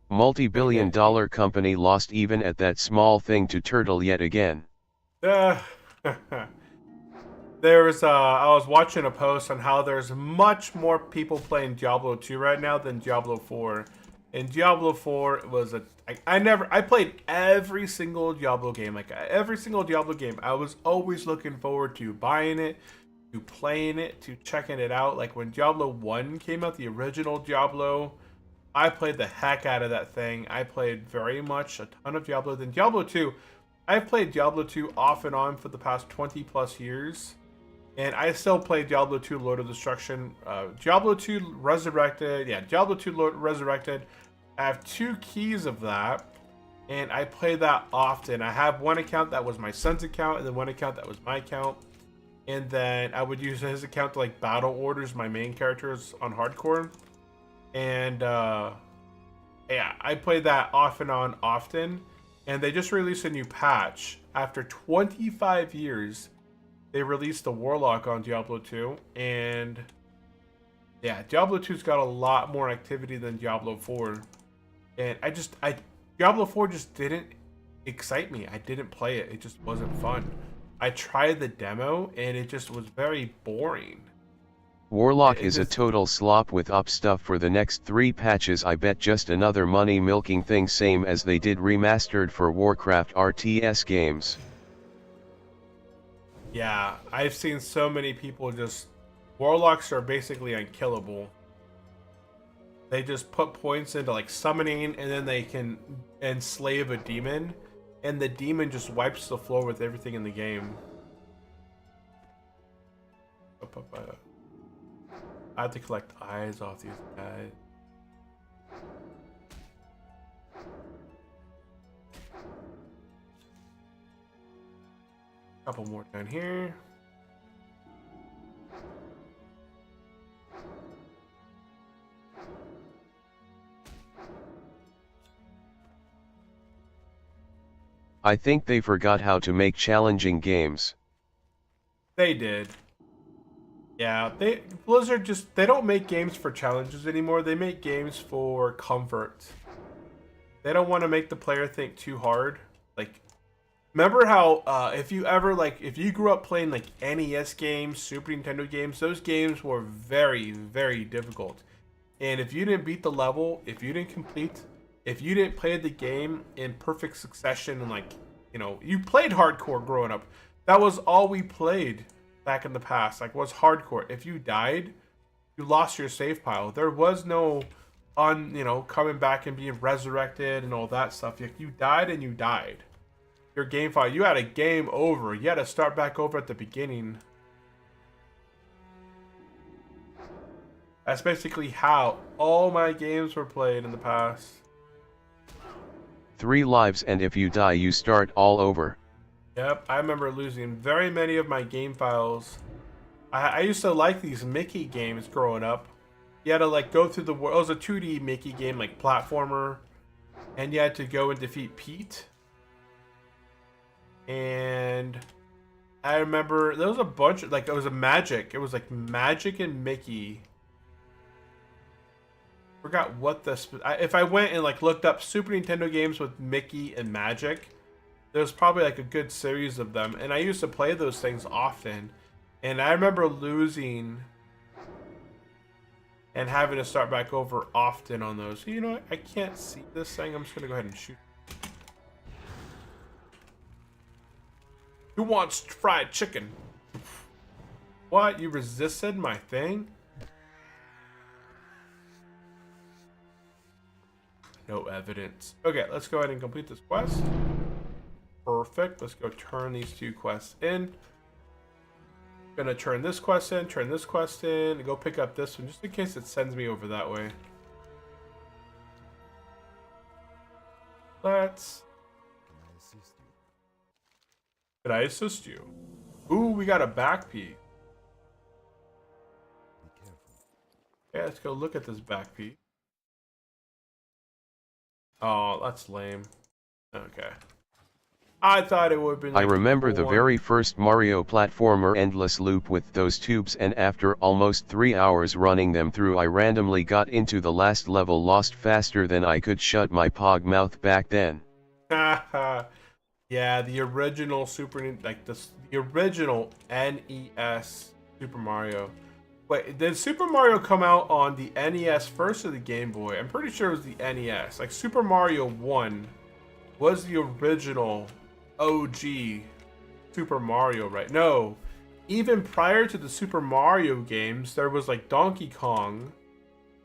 Speaker 2: Multi-billion-dollar company lost even at that small thing to Turtle yet again.
Speaker 1: There was I was watching a post on how there's much more people playing Diablo 2 right now than Diablo 4. And Diablo 4 was I played every single Diablo game. Like every single Diablo game, I was always looking forward to buying it, to playing it, to checking it out. Like when Diablo 1 came out, the original Diablo, I played the heck out of that thing. I played very much a ton of Diablo. Then Diablo 2, I've played Diablo 2 off and on for the past 20 plus years. And I still play Diablo 2 Lord of Destruction. Diablo 2 Resurrected. Yeah, Diablo 2 Lord Resurrected. I have 2 keys of that. And I play that often. I have one account that was my son's account. And then one account that was my account. and then I would use his account to like battle orders my main characters on hardcore. And yeah, I played that off and on often. And they just released a new patch after 25 years. They released the Warlock on Diablo 2, and yeah, Diablo 2's got a lot more activity than Diablo 4. And Diablo 4 just didn't excite me. I didn't play it. It just wasn't fun. I tried the demo and it just was very boring.
Speaker 2: Warlock is a total slop with up stuff for the next 3 patches. I bet just another money milking thing, same as they did remastered for Warcraft RTS games.
Speaker 1: Yeah, I've seen so many people just... Warlocks are basically unkillable. They just put points into like summoning, and then they can enslave a demon, and the demon just wipes the floor with everything in the game. I have to collect eyes off these guys. Couple more down here.
Speaker 2: I think they forgot how to make challenging games.
Speaker 1: They did. Yeah, Blizzard they don't make games for challenges anymore. They make games for comfort. They don't want to make the player think too hard. Like, remember how if you grew up playing like NES games, Super Nintendo games, those games were very, very difficult. And if you didn't beat the level, if you didn't complete, if you didn't play the game in perfect succession, and like, you played hardcore growing up, that was all we played back in the past, like, was hardcore. If you died, you lost your save pile. There was no coming back and being resurrected and all that stuff. Like, you died and you died. Your game file, you had a game over. You had to start back over at the beginning. That's basically how all my games were played in the past.
Speaker 2: 3 lives, and if you die you start all over.
Speaker 1: Yep, I remember losing very many of my game files. I used to like these Mickey games growing up. You had to like go through the world. It was a 2D Mickey game, like platformer, and you had to go and defeat Pete. And I remember there was a bunch of, like, it was like Magic and Mickey. Forgot what if I went and like looked up Super Nintendo games with Mickey and Magic, there's probably like a good series of them, and I used to play those things often, and I remember losing and having to start back over often on those. So, I can't see this thing. I'm just gonna go ahead and shoot. Who wants fried chicken? What? You resisted my thing? No evidence. Okay, let's go ahead and complete this quest. Perfect. Let's go turn these 2 quests in. Gonna turn this quest in, and go pick up this one, just in case it sends me over that way. Let's... Can I assist you? Ooh, we got a back piece. Yeah, let's go look at this back piece. Oh, that's lame. Okay. I thought it would have been like,
Speaker 2: I remember the very first Mario platformer endless loop with those tubes, and after almost 3 hours running them through I randomly got into the last level, lost faster than I could shut my pog mouth back then.
Speaker 1: Yeah, the original the original NES Super Mario. Wait, did Super Mario come out on the NES first or the Game Boy? I'm pretty sure it was the NES. Like, Super Mario 1 was the original OG Super Mario, right? No, even prior to the Super Mario games, there was like Donkey Kong,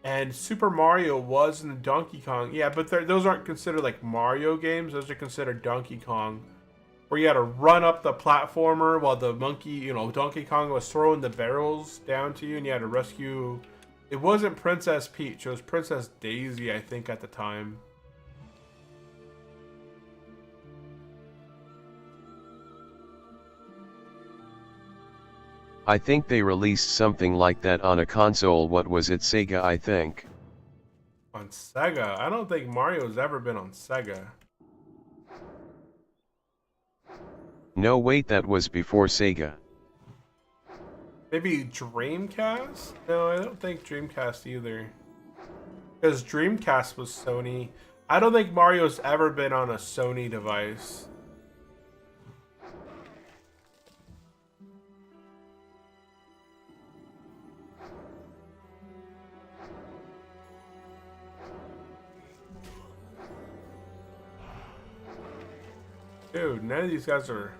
Speaker 1: and Super Mario was in the Donkey Kong. Yeah, but those aren't considered like Mario games. Those are considered Donkey Kong, where you had to run up the platformer while the monkey, Donkey Kong was throwing the barrels down to you, and you had to rescue. It wasn't Princess Peach. It was Princess Daisy, I think, at the time.
Speaker 2: I think they released something like that on a console. What was it? Sega, I think.
Speaker 1: On Sega? I don't think Mario's ever been on Sega.
Speaker 2: No, wait, that was before Sega.
Speaker 1: Maybe Dreamcast? No, I don't think Dreamcast either. Because Dreamcast was Sony. I don't think Mario's ever been on a Sony device. Dude, none of these guys are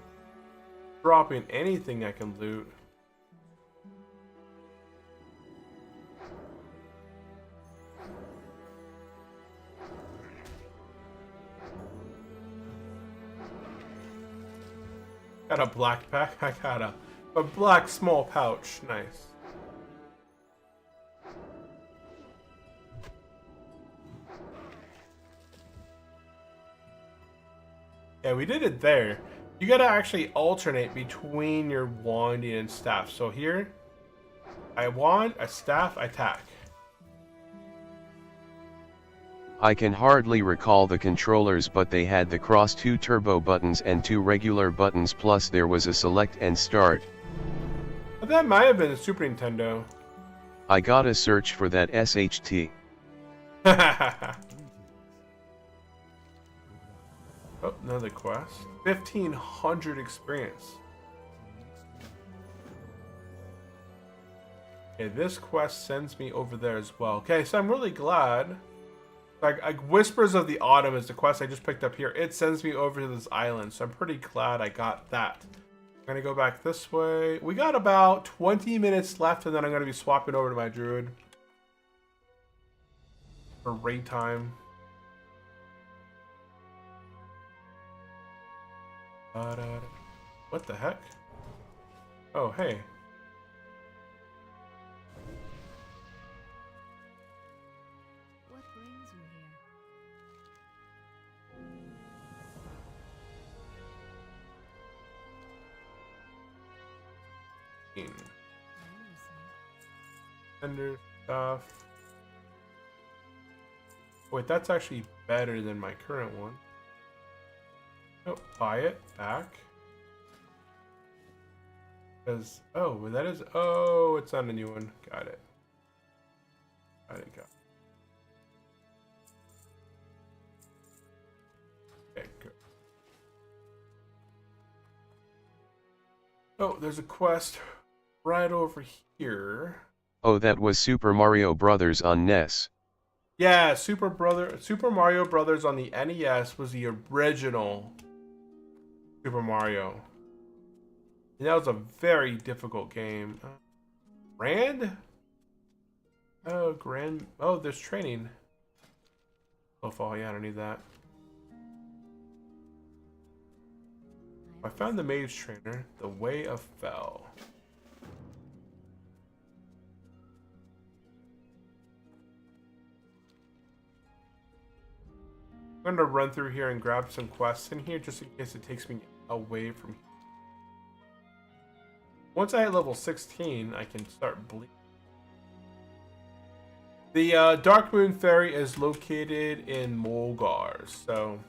Speaker 1: dropping anything I can loot. Got a black pack. I got a black small pouch. Nice. Yeah, we did it there. You gotta actually alternate between your wanding and staff. So here, I wand, I staff, I attack.
Speaker 2: I can hardly recall the controllers, but they had the cross 2 turbo buttons and 2 regular buttons, plus there was a select and start.
Speaker 1: But that might have been a Super Nintendo.
Speaker 2: I gotta search for that SHT.
Speaker 1: Oh, another quest. 1,500 experience. Okay, this quest sends me over there as well. Okay, so I'm really glad. Like Whispers of the Autumn is the quest I just picked up here. It sends me over to this island, so I'm pretty glad I got that. I'm gonna go back this way. We got about 20 minutes left, and then I'm gonna be swapping over to my druid for raid time. What the heck? Oh, hey.
Speaker 3: What brings you here?
Speaker 1: Tender stuff. Wait, that's actually better than my current one. Oh, buy it back. Because, oh, that is, oh, it's on a new one. Got it. Got it, got it. Okay, good. Oh, there's a quest right over here.
Speaker 2: Oh, that was Super Mario Brothers on NES.
Speaker 1: Yeah, Super Mario Brothers on the NES was the original Super Mario. And that was a very difficult game. Grand? Oh, Grand. Oh, there's training. Oh, fall. Yeah, I don't need that. I found the mage trainer. The Way of Fell. I'm going to run through here and grab some quests in here just in case it takes me away from here. Once I hit level 16, I can start bleeding. The Dark Moon Ferry is located in Mulgar, so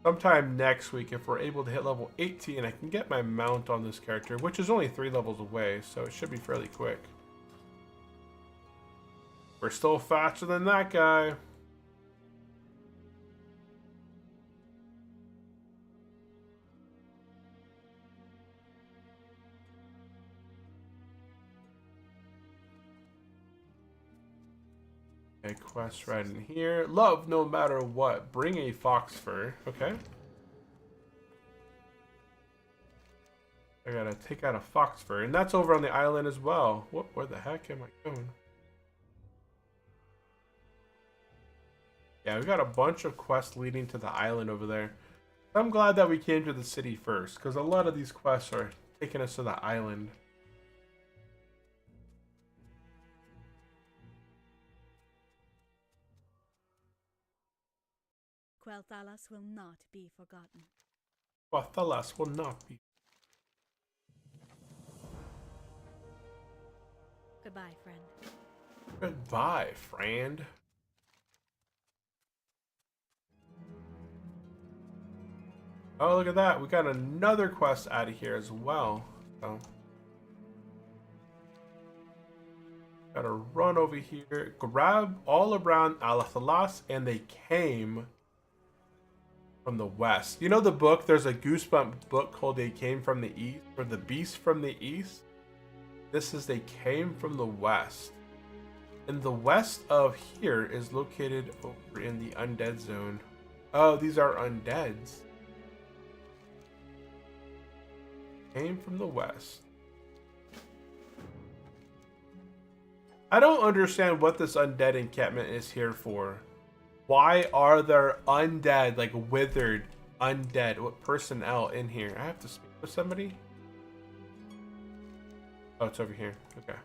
Speaker 1: sometime next week, if we're able to hit level 18, I can get my mount on this character, which is only 3 levels away, so it should be fairly quick. We're still faster than that guy. Okay, quest right in here. Love no matter what. Bring a fox fur. Okay. I gotta take out a fox fur. And that's over on the island as well. Where the heck am I going? Yeah, we got a bunch of quests leading to the island over there. I'm glad that we came to the city first, because a lot of these quests are taking us to the island.
Speaker 3: Quel'Thalas will not be forgotten.
Speaker 1: Quel'Thalas will not be.
Speaker 3: Goodbye, friend.
Speaker 1: Goodbye, friend. Oh, look at that. We got another quest out of here as well. So, gotta run over here, grab all around Alathalas, and they came from the west. You know the book? There's a Goosebump book called They Came from the East, or The Beast from the East. This is They Came from the West. And the west of here is located over in the undead zone. Oh, these are undeads. Came from the west. I don't understand what this undead encampment is here for. Why are there undead, like withered undead, what personnel in here? I have to speak with somebody? Oh, it's over here. Okay.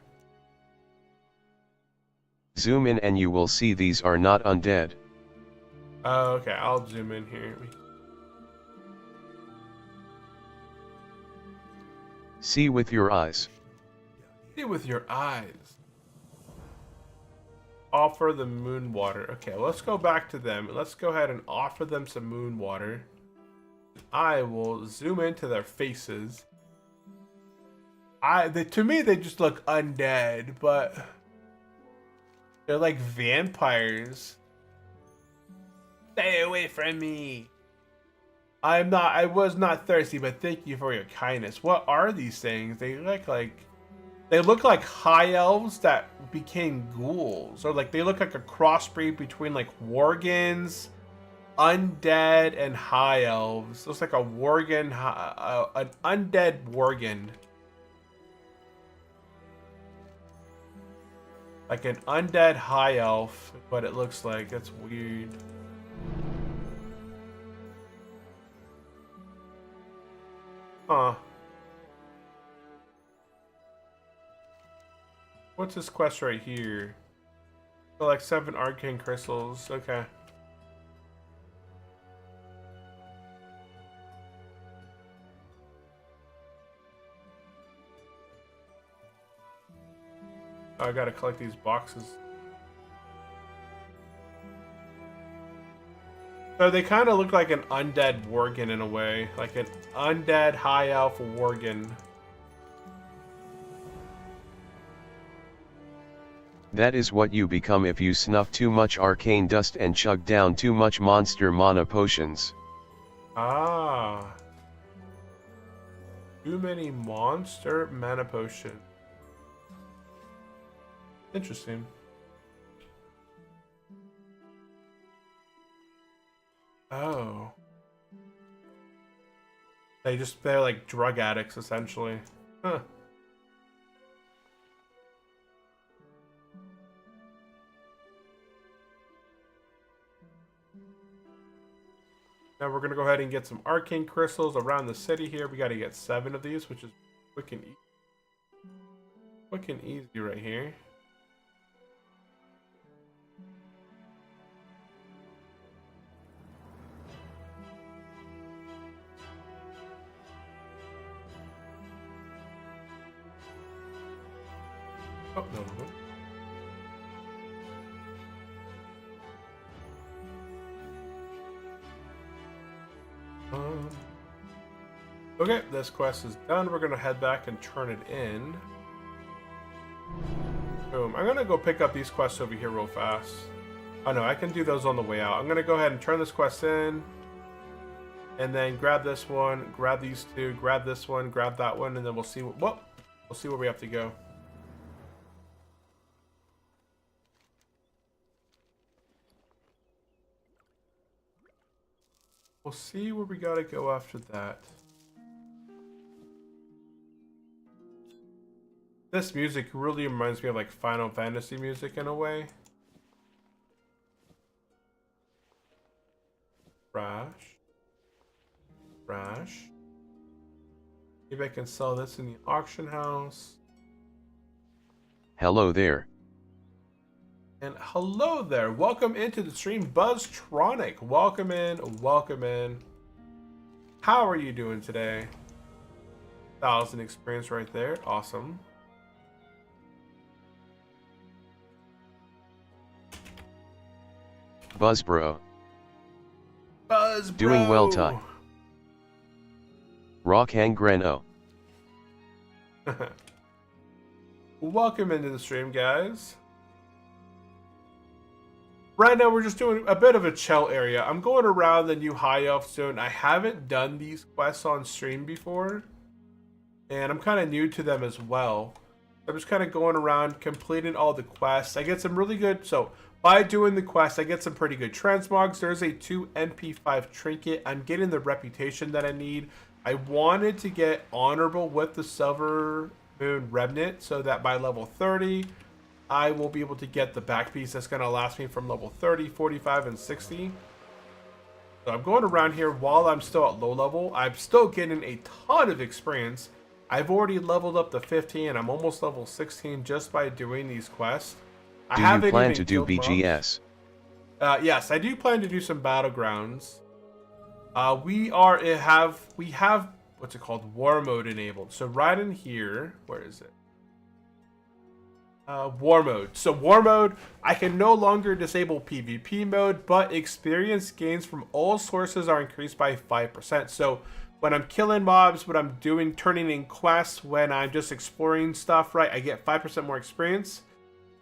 Speaker 2: Zoom in and you will see these are not undead.
Speaker 1: Oh, okay. I'll zoom in here.
Speaker 2: See with your eyes.
Speaker 1: See with your eyes. Offer the moon water. Okay, let's go back to them. Let's go ahead and offer them some moon water. I will zoom into their faces. To me, they just look undead, but they're like vampires. Stay away from me. I was not thirsty, but thank you for your kindness. What are these things? They look like high elves that became ghouls, or like they look like a crossbreed between like worgans, undead, and high elves. Looks like a worgen, an undead worgen, like an undead high elf. What it looks like. That's weird. Huh. What's this quest right here? Collect 7 arcane crystals. Okay. Oh, I gotta collect these boxes. So they kind of look like an undead worgen in a way. Like an undead high elf worgen.
Speaker 2: That is what you become if you snuff too much arcane dust and chug down too much monster mana potions.
Speaker 1: Ah. Too many monster mana potion. Interesting. Oh. They're like drug addicts essentially. Huh. Now we're gonna go ahead and get some arcane crystals around the city here. We gotta get 7 of these, which is quick and easy right here. Oh, no. Okay, this quest is done. We're gonna head back and turn it in. Boom. I'm gonna go pick up these quests over here real fast. Oh no, I can do those on the way out. I'm gonna go ahead and turn this quest in. And then grab this one, grab these 2, grab this one, grab that one, and then we'll see we'll see where we have to go. We'll see where we gotta go after that. This music really reminds me of like Final Fantasy music in a way. Crash. Maybe I can sell this in the auction house.
Speaker 2: Hello there.
Speaker 1: And hello there. Welcome into the stream, Buzztronic. Welcome in. How are you doing today? 1,000 experience right there. Awesome.
Speaker 2: Buzz bro.
Speaker 1: Buzz, bro.
Speaker 2: Doing well, Ty. Rock hang greno.
Speaker 1: Welcome into the stream, guys. Right now, we're just doing a bit of a chill area. I'm going around the new High Elf Zone. I haven't done these quests on stream before, and I'm kind of new to them as well. I'm just kind of going around, completing all the quests. I get some really good... So, by doing the quests, I get some pretty good transmogs. There's a 2 MP5 trinket. I'm getting the reputation that I need. I wanted to get honorable with the Silver Moon Remnant so that by level 30... I will be able to get the back piece that's going to last me from level 30, 45, and 60. So I'm going around here while I'm still at low level. I'm still getting a ton of experience. I've already leveled up to 15 and I'm almost level 16 just by doing these quests.
Speaker 2: Do you plan to do BGS?
Speaker 1: Yes, I do plan to do some battlegrounds. We have what's it called? War mode enabled. So right in here, where is it? War mode. So war mode, I can no longer disable PvP mode, but experience gains from all sources are increased by 5%. So when I'm killing mobs, when I'm turning in quests, when I'm just exploring stuff, right, I get 5% more experience.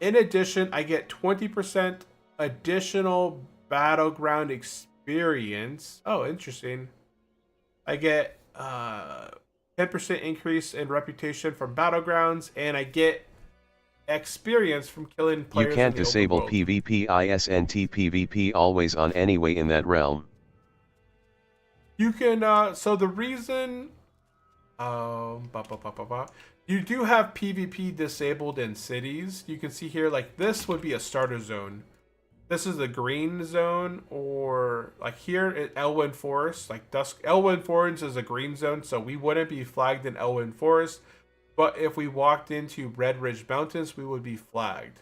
Speaker 1: In addition, I get 20% additional battleground experience. Oh, interesting. I get 10% increase in reputation from battlegrounds, and I get experience from killing players.
Speaker 2: You can't disable PvP ISNT PvP always on anyway in that realm.
Speaker 1: You can, so the reason, you do have PvP disabled in cities. You can see here, like, this would be a starter zone. This is the green zone, or like here at Elwyn Forest, like Elwyn Forest is a green zone, so we wouldn't be flagged in Elwyn Forest. But if we walked into Red Ridge Mountains, we would be flagged.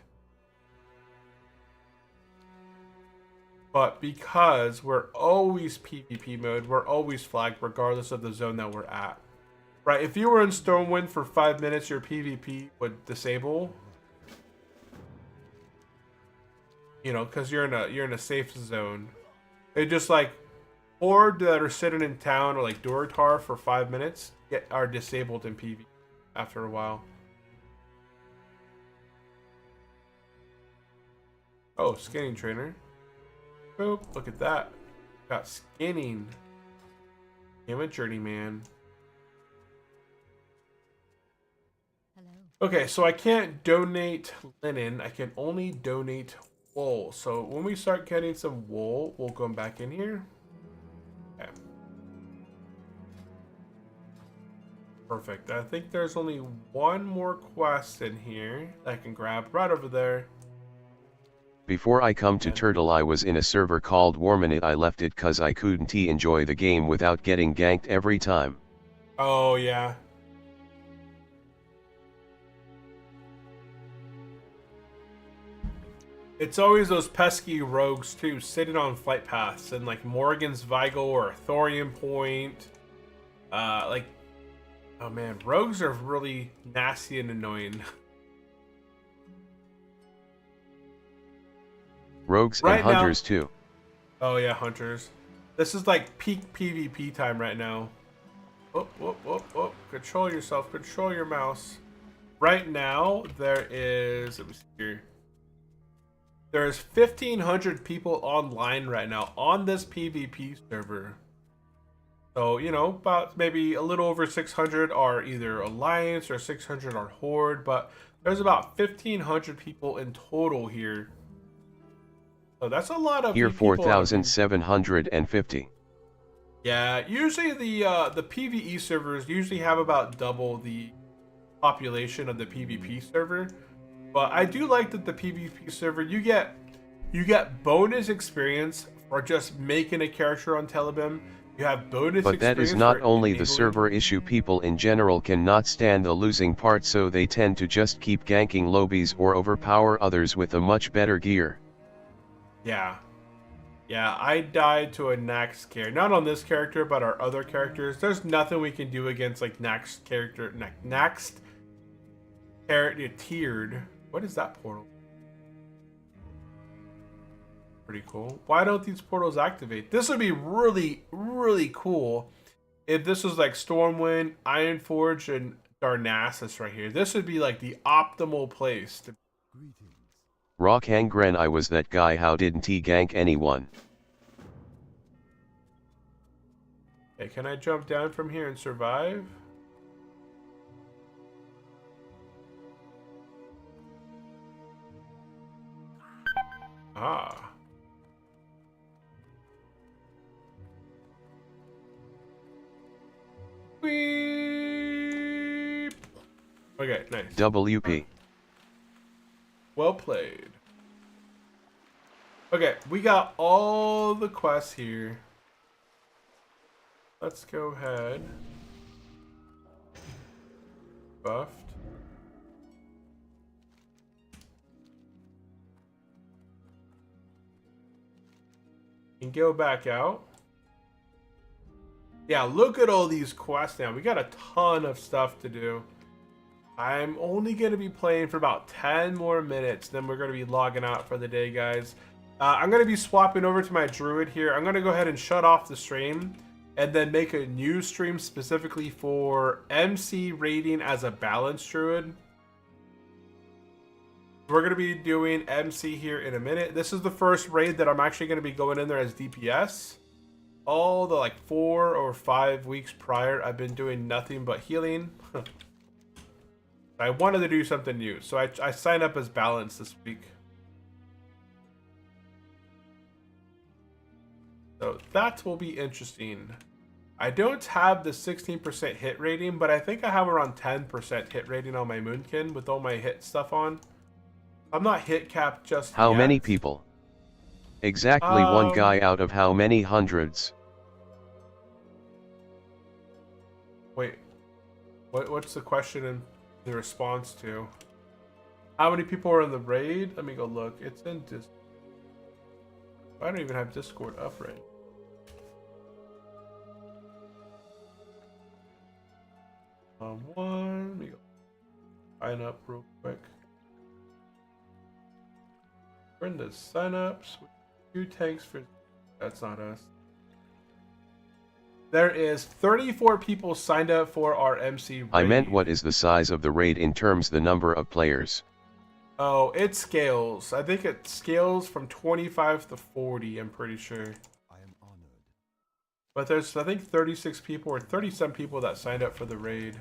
Speaker 1: But because we're always PvP mode, we're always flagged regardless of the zone that we're at. Right, if you were in Stormwind for 5 minutes, your PvP would disable. You know, because you're in a safe zone. They just like Horde that are sitting in town or like Duratar for 5 minutes are disabled in PvP. After a while. Oh, skinning trainer. Boop, look at that. Got skinning. I'm a journeyman.
Speaker 3: Hello.
Speaker 1: Okay, so I can't donate linen. I can only donate wool. So when we start getting some wool, we'll go back in here. Okay. Perfect. I think there's only one more quest in here that I can grab right over there.
Speaker 2: Before I come to Turtle, I was in a server called Warminute. I left it cause I couldn't enjoy the game without getting ganked every time.
Speaker 1: Oh yeah. It's always those pesky rogues too, sitting on flight paths and like Morgan's Vigil or Thorium Point. Like, oh man, rogues are really nasty and annoying.
Speaker 2: Rogues
Speaker 1: right
Speaker 2: and hunters
Speaker 1: now,
Speaker 2: too.
Speaker 1: Oh yeah, hunters. This is like peak PvP time right now. Oh, oh, oh, oh. Control yourself. Control your mouse. Right now, there is... Let me see here. There's 1,500 people online right now on this PvP server. So, you know, about maybe a little over 600 are either Alliance or 600 are Horde. But there's about 1,500 people in total here. So that's a lot of
Speaker 2: here.
Speaker 1: people.
Speaker 2: 4,750.
Speaker 1: Yeah, usually the PvE servers usually have about double the population of the PvP server. But I do like that the PvP server, you get bonus experience for just making a character on Telebim. You have bonus
Speaker 2: but
Speaker 1: experience.
Speaker 2: That is not only the server issue. People in general cannot stand the losing part, so they tend to just keep ganking lobbies or overpower others with a much better gear.
Speaker 1: Yeah. Yeah, I died to a Nax character. Not on this character, but our other characters. There's nothing we can do against like Nax character. Naxed character tiered. What is that portal? Pretty cool. Why don't these portals activate? This would be really, really cool if this was like Stormwind, Ironforge, and Darnassus right here. This would be like the optimal place to.
Speaker 2: Rock Hangren, I was that guy, how didn't he gank anyone?
Speaker 1: Okay, can I jump down from here and survive? Ah. Weep. Okay, nice.
Speaker 2: WP.
Speaker 1: Well played. Okay, we got all the quests here. Let's go ahead. Buffed. And go back out. Yeah, look at all these quests now. We got a ton of stuff to do. I'm only going to be playing for about 10 more minutes, then we're going to be logging out for the day, guys. I'm going to be swapping over to my druid here. I'm going to go ahead and shut off the stream and then make a new stream specifically for MC raiding as a balanced druid. We're going to be doing MC here in a minute. This is the first raid that I'm actually going to be going in there as DPS. All the like 4 or 5 weeks prior, I've been doing nothing but healing. I wanted to do something new, so I signed up as balanced this week. So that will be interesting. I don't have the 16% hit rating, but I think I have around 10% hit rating on my Moonkin with all my hit stuff on. I'm not hit capped just
Speaker 2: How
Speaker 1: yet.
Speaker 2: many people? Exactly one guy out of how many hundreds?
Speaker 1: Wait, what's the question in the response to? How many people are in the raid? Let me go look. It's in Discord. I don't even have Discord up right. Let me go sign up real quick. We're in the sign ups. 2 tanks for. That's not us. There is 34 people signed up for our MC raid.
Speaker 2: I meant what is the size of the raid in terms the number of players?
Speaker 1: Oh, it scales. I think it scales from 25 to 40, I'm pretty sure.
Speaker 4: I am honored.
Speaker 1: But there's, I think, 36 people or 30-some people that signed up for the raid.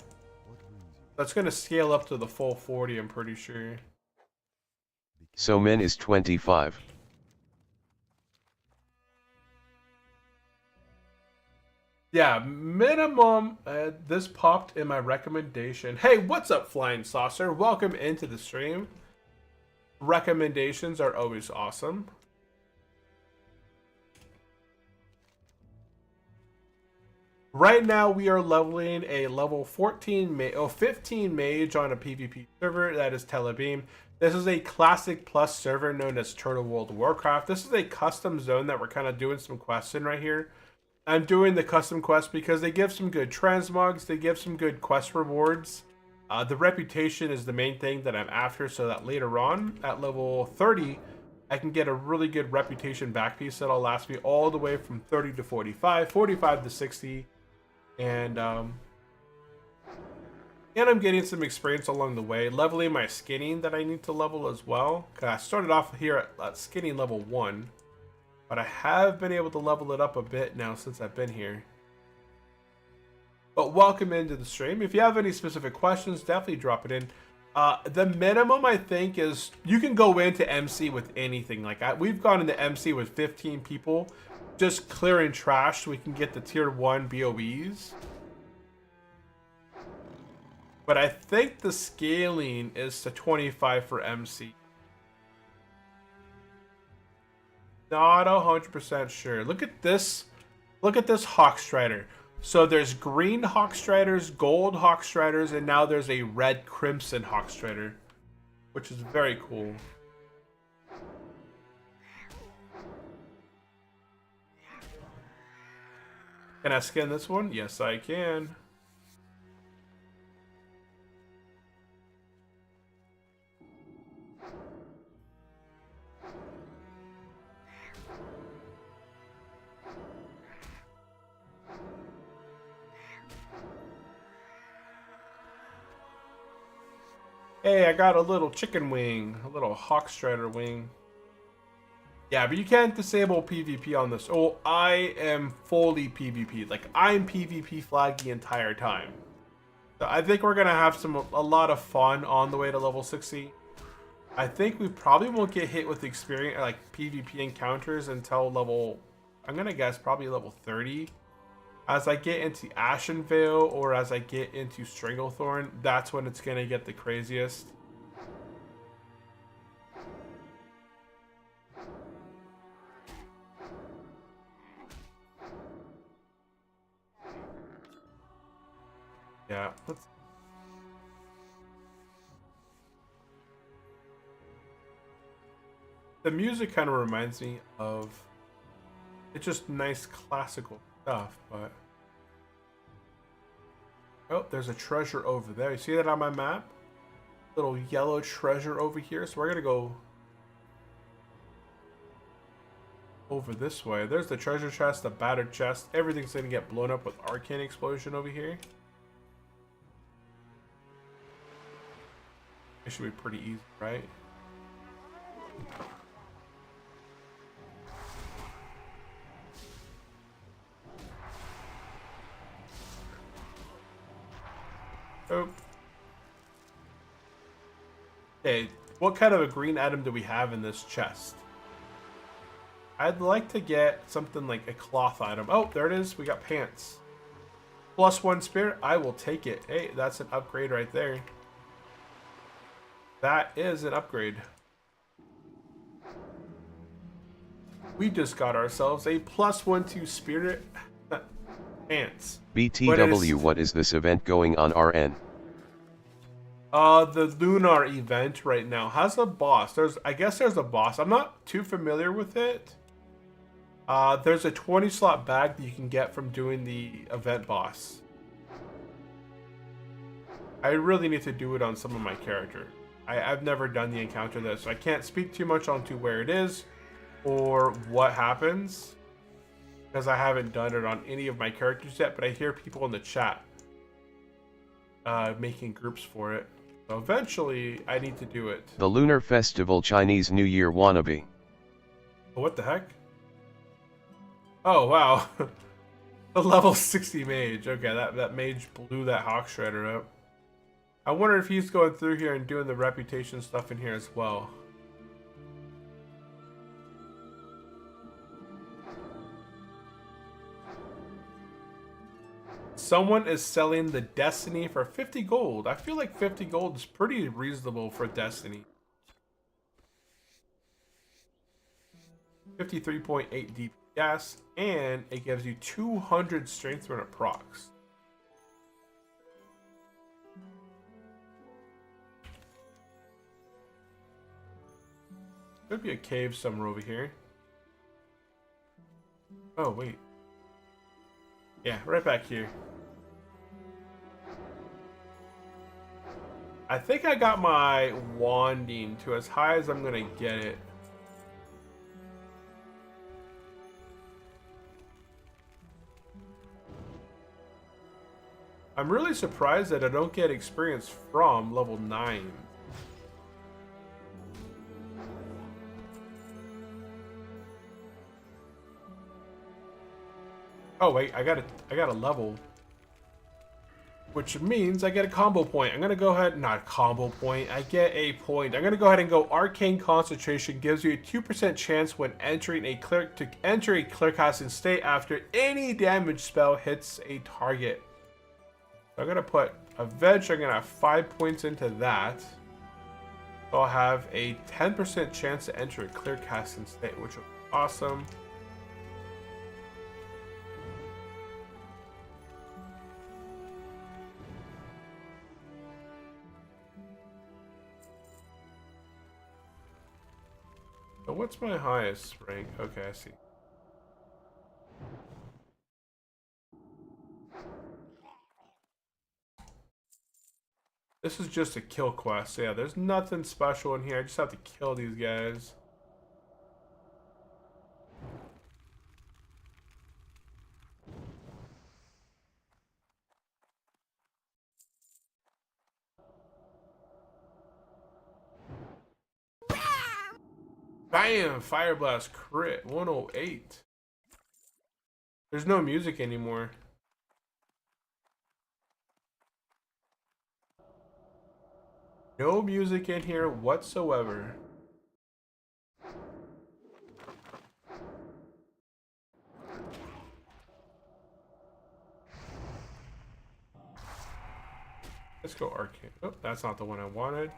Speaker 4: What brings you?
Speaker 1: That's going to scale up to the full 40, I'm pretty sure.
Speaker 2: So min is 25.
Speaker 1: Yeah, minimum. This popped in my recommendation. Hey, what's up, Flying Saucer? Welcome into the stream. Recommendations are always awesome. Right now, we are leveling a level 15 mage on a PvP server. That is Telebim. This is a Classic Plus server known as Turtle World Warcraft. This is a custom zone that we're kind of doing some quests in right here. I'm doing the custom quests because they give some good transmogs. They give some good quest rewards. The reputation is the main thing that I'm after, so that later on at level 30, I can get a really good reputation back piece that'll last me all the way from 30 to 45, 45 to 60, and I'm getting some experience along the way, leveling my skinning that I need to level as well. Cause I started off here at skinning level 1. But I have been able to level it up a bit now since I've been here. But welcome into the stream. If you have any specific questions, definitely drop it in. The minimum, I think, is you can go into MC with anything. Like we've gone into MC with 15 people, just clearing trash so we can get the tier 1 BOEs. But I think the scaling is to 25 for MC. Not 100% sure. Look at this. Look at this Hawkstrider. So there's green Hawkstriders, gold Hawkstriders, and now there's a red Crimson Hawkstrider, which is very cool. Can I skin this one? Yes, I can. Hey, I got a little chicken wing, a little hawk strider wing. Yeah, but you can't disable PvP on this. Oh, I am fully PvP. Like, I'm PvP flag the entire time. So I think we're gonna have a lot of fun on the way to level 60. I think we probably won't get hit with experience, like PvP encounters until level, I'm gonna guess probably level 30. As I get into Ashen Veil or as I get into Stranglethorn, that's when it's gonna get the craziest. Yeah, let's. The music kind of reminds me of. It's just nice classical stuff, but. Oh, there's a treasure over there. You see that on my map? Little yellow treasure over here. So we're gonna go over this way. There's the treasure chest, the battered chest. Everything's gonna get blown up with arcane explosion over here. It should be pretty easy, right? Oh. Okay, what kind of a green item do we have in this chest? I'd like to get something like a cloth item. Oh, there it is. We got pants. +1 spirit. I will take it. Hey, that's an upgrade right there. That is an upgrade. We just got ourselves a +1 spirit pants.
Speaker 2: BTW, what is this event going on RN?
Speaker 1: The Lunar event right now has a boss. I guess there's a boss. I'm not too familiar with it. There's a 20 slot bag that you can get from doing the event boss. I really need to do it on some of my character. I've never done the encounter there, so I can't speak too much onto where it is or what happens because I haven't done it on any of my characters yet, but I hear people in the chat making groups for it. So eventually I need to do it.
Speaker 2: The Lunar Festival Chinese New Year wannabe.
Speaker 1: Oh, what the heck? Oh, wow. The level 60 mage. Okay, that mage blew that hawk shredder up. I wonder if he's going through here and doing the reputation stuff in here as well. Someone is selling the Destiny for 50 gold. I feel like 50 gold is pretty reasonable for Destiny. 53.8 DPS, and it gives you 200 strength when it procs. Could be a cave somewhere over here. Oh, wait. Yeah, right back here. I think I got my wanding to as high as I'm gonna get it. I'm really surprised that I don't get experience from level 9. Oh wait, I got a level, which means I get a combo point. I'm gonna go ahead, not combo point. I get a point. I'm gonna go ahead and go Arcane Concentration. Gives you a 2% chance when entering a clear casting state after any damage spell hits a target. So I'm gonna put eventually. I'm gonna have 5 points into that. So I'll have a 10% chance to enter a clear casting state, which will be awesome. So what's my highest rank? Okay, I see. This is just a kill quest. So yeah, there's nothing special in here. I just have to kill these guys. Bam! Fire Blast crit. 108. There's no music anymore. No music in here whatsoever. Let's go arcade. Oh, that's not the one I wanted.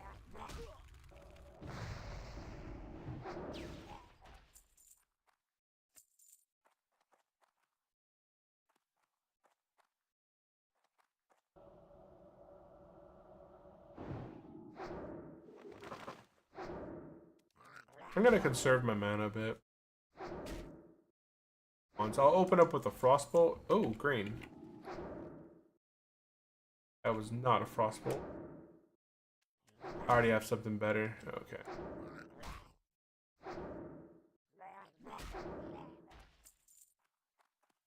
Speaker 1: I'm gonna conserve my mana a bit. So I'll open up with a Frostbolt. Oh, green. That was not a Frostbolt. I already have something better. Okay.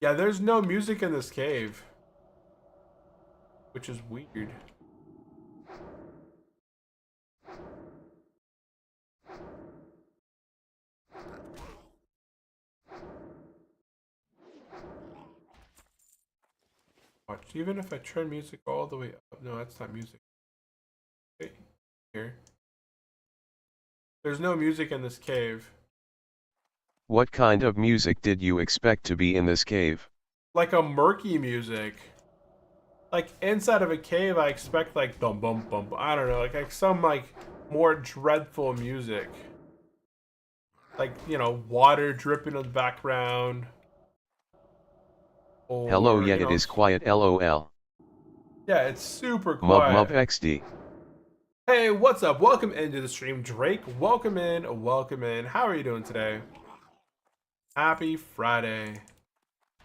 Speaker 1: Yeah, there's no music in this cave. Which is weird. Watch, even if I turn music all the way up. No, that's not music. Wait, here. There's no music in this cave.
Speaker 2: What kind of music did you expect to be in this cave?
Speaker 1: Like a murky music. Like inside of a cave, I expect like bum bum bum. I don't know, like some like more dreadful music. Like, you know, water dripping in the background. Or,
Speaker 2: Hello, yet it is quiet, lol.
Speaker 1: Yeah, it's super quiet.
Speaker 2: Mub XD.
Speaker 1: Hey, what's up? Welcome into the stream, Drake. Welcome in, welcome in. How are you doing today? Happy Friday.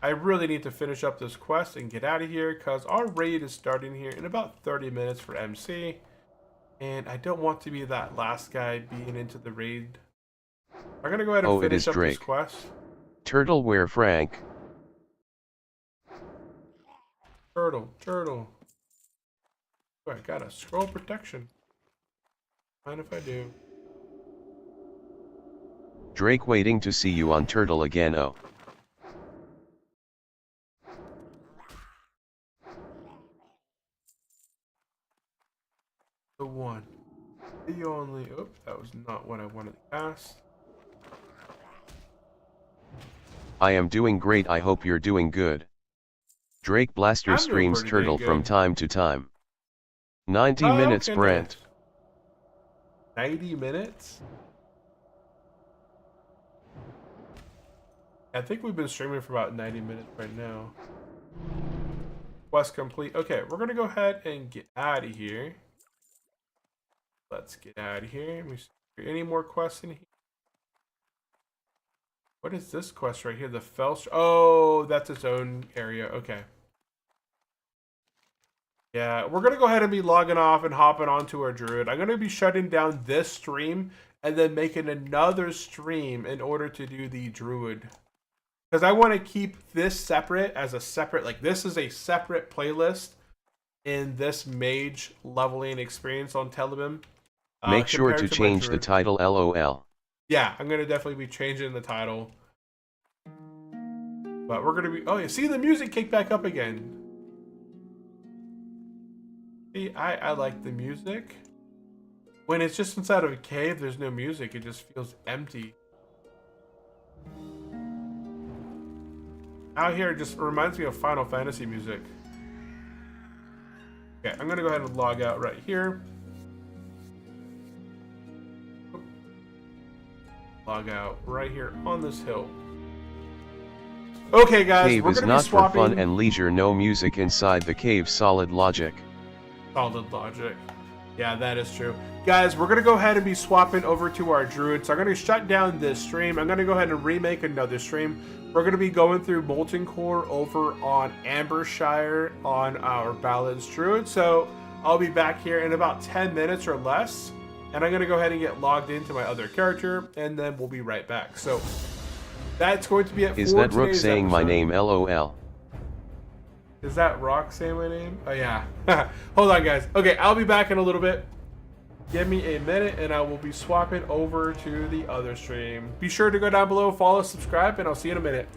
Speaker 1: I really need to finish up this quest and get out of here because our raid is starting here in about 30 minutes for MC. And I don't want to be that last guy being into the raid. I'm going to go ahead and finish up this quest.
Speaker 2: Turtle, where Frank?
Speaker 1: Turtle. Oh, I got a scroll protection. Mind if I do?
Speaker 2: Drake waiting to see you on Turtle again, oh.
Speaker 1: The one. The only. Oh, that was not what I wanted to cast.
Speaker 2: I am doing great, I hope you're doing good. Drake Blaster streams Turtle from time to time. 90 minutes,
Speaker 1: okay,
Speaker 2: Brent.
Speaker 1: 90 minutes? I think we've been streaming for about 90 minutes right now. Quest complete. Okay, we're going to go ahead and get out of here. Let's get out of here. Let me see. Any more quests in here? What is this quest right here? The Fell... Oh, that's its own area. Okay. Yeah, we're going to go ahead and be logging off and hopping onto our druid. I'm going to be shutting down this stream and then making another stream in order to do the druid. Because I want to keep this separate as a separate, like this is a separate playlist in this mage leveling experience on Telebim.
Speaker 2: Make sure to change the title, LOL.
Speaker 1: Yeah, I'm going to definitely be changing the title. But we're going to be, oh yeah, see the music kick back up again. See, I like the music. When it's just inside of a cave, there's no music. It just feels empty. Out here, it just reminds me of Final Fantasy music. Okay, I'm going to go ahead and log out right here. Log out right here on this hill. Okay, guys,
Speaker 2: cave
Speaker 1: we're
Speaker 2: is
Speaker 1: going to
Speaker 2: not
Speaker 1: be swapping.
Speaker 2: For fun and leisure, no music inside the cave, solid logic.
Speaker 1: Solid logic. Yeah, that is true. Guys, we're going to go ahead and be swapping over to our druid. So I'm going to shut down this stream. I'm going to go ahead and remake another stream. We're going to be going through Molten Core over on Ambershire on our Balanced Druid. So I'll be back here in about 10 minutes or less. And I'm going to go ahead and get logged into my other character. And then we'll be right back. So that's going to be it.
Speaker 2: Is that Rook saying my name, LOL?
Speaker 1: Is that Rock saying my name? Oh, yeah. Hold on, guys. Okay, I'll be back in a little bit. Give me a minute and I will be swapping over to the other stream. Be sure to go down below, follow, subscribe, and I'll see you in a minute.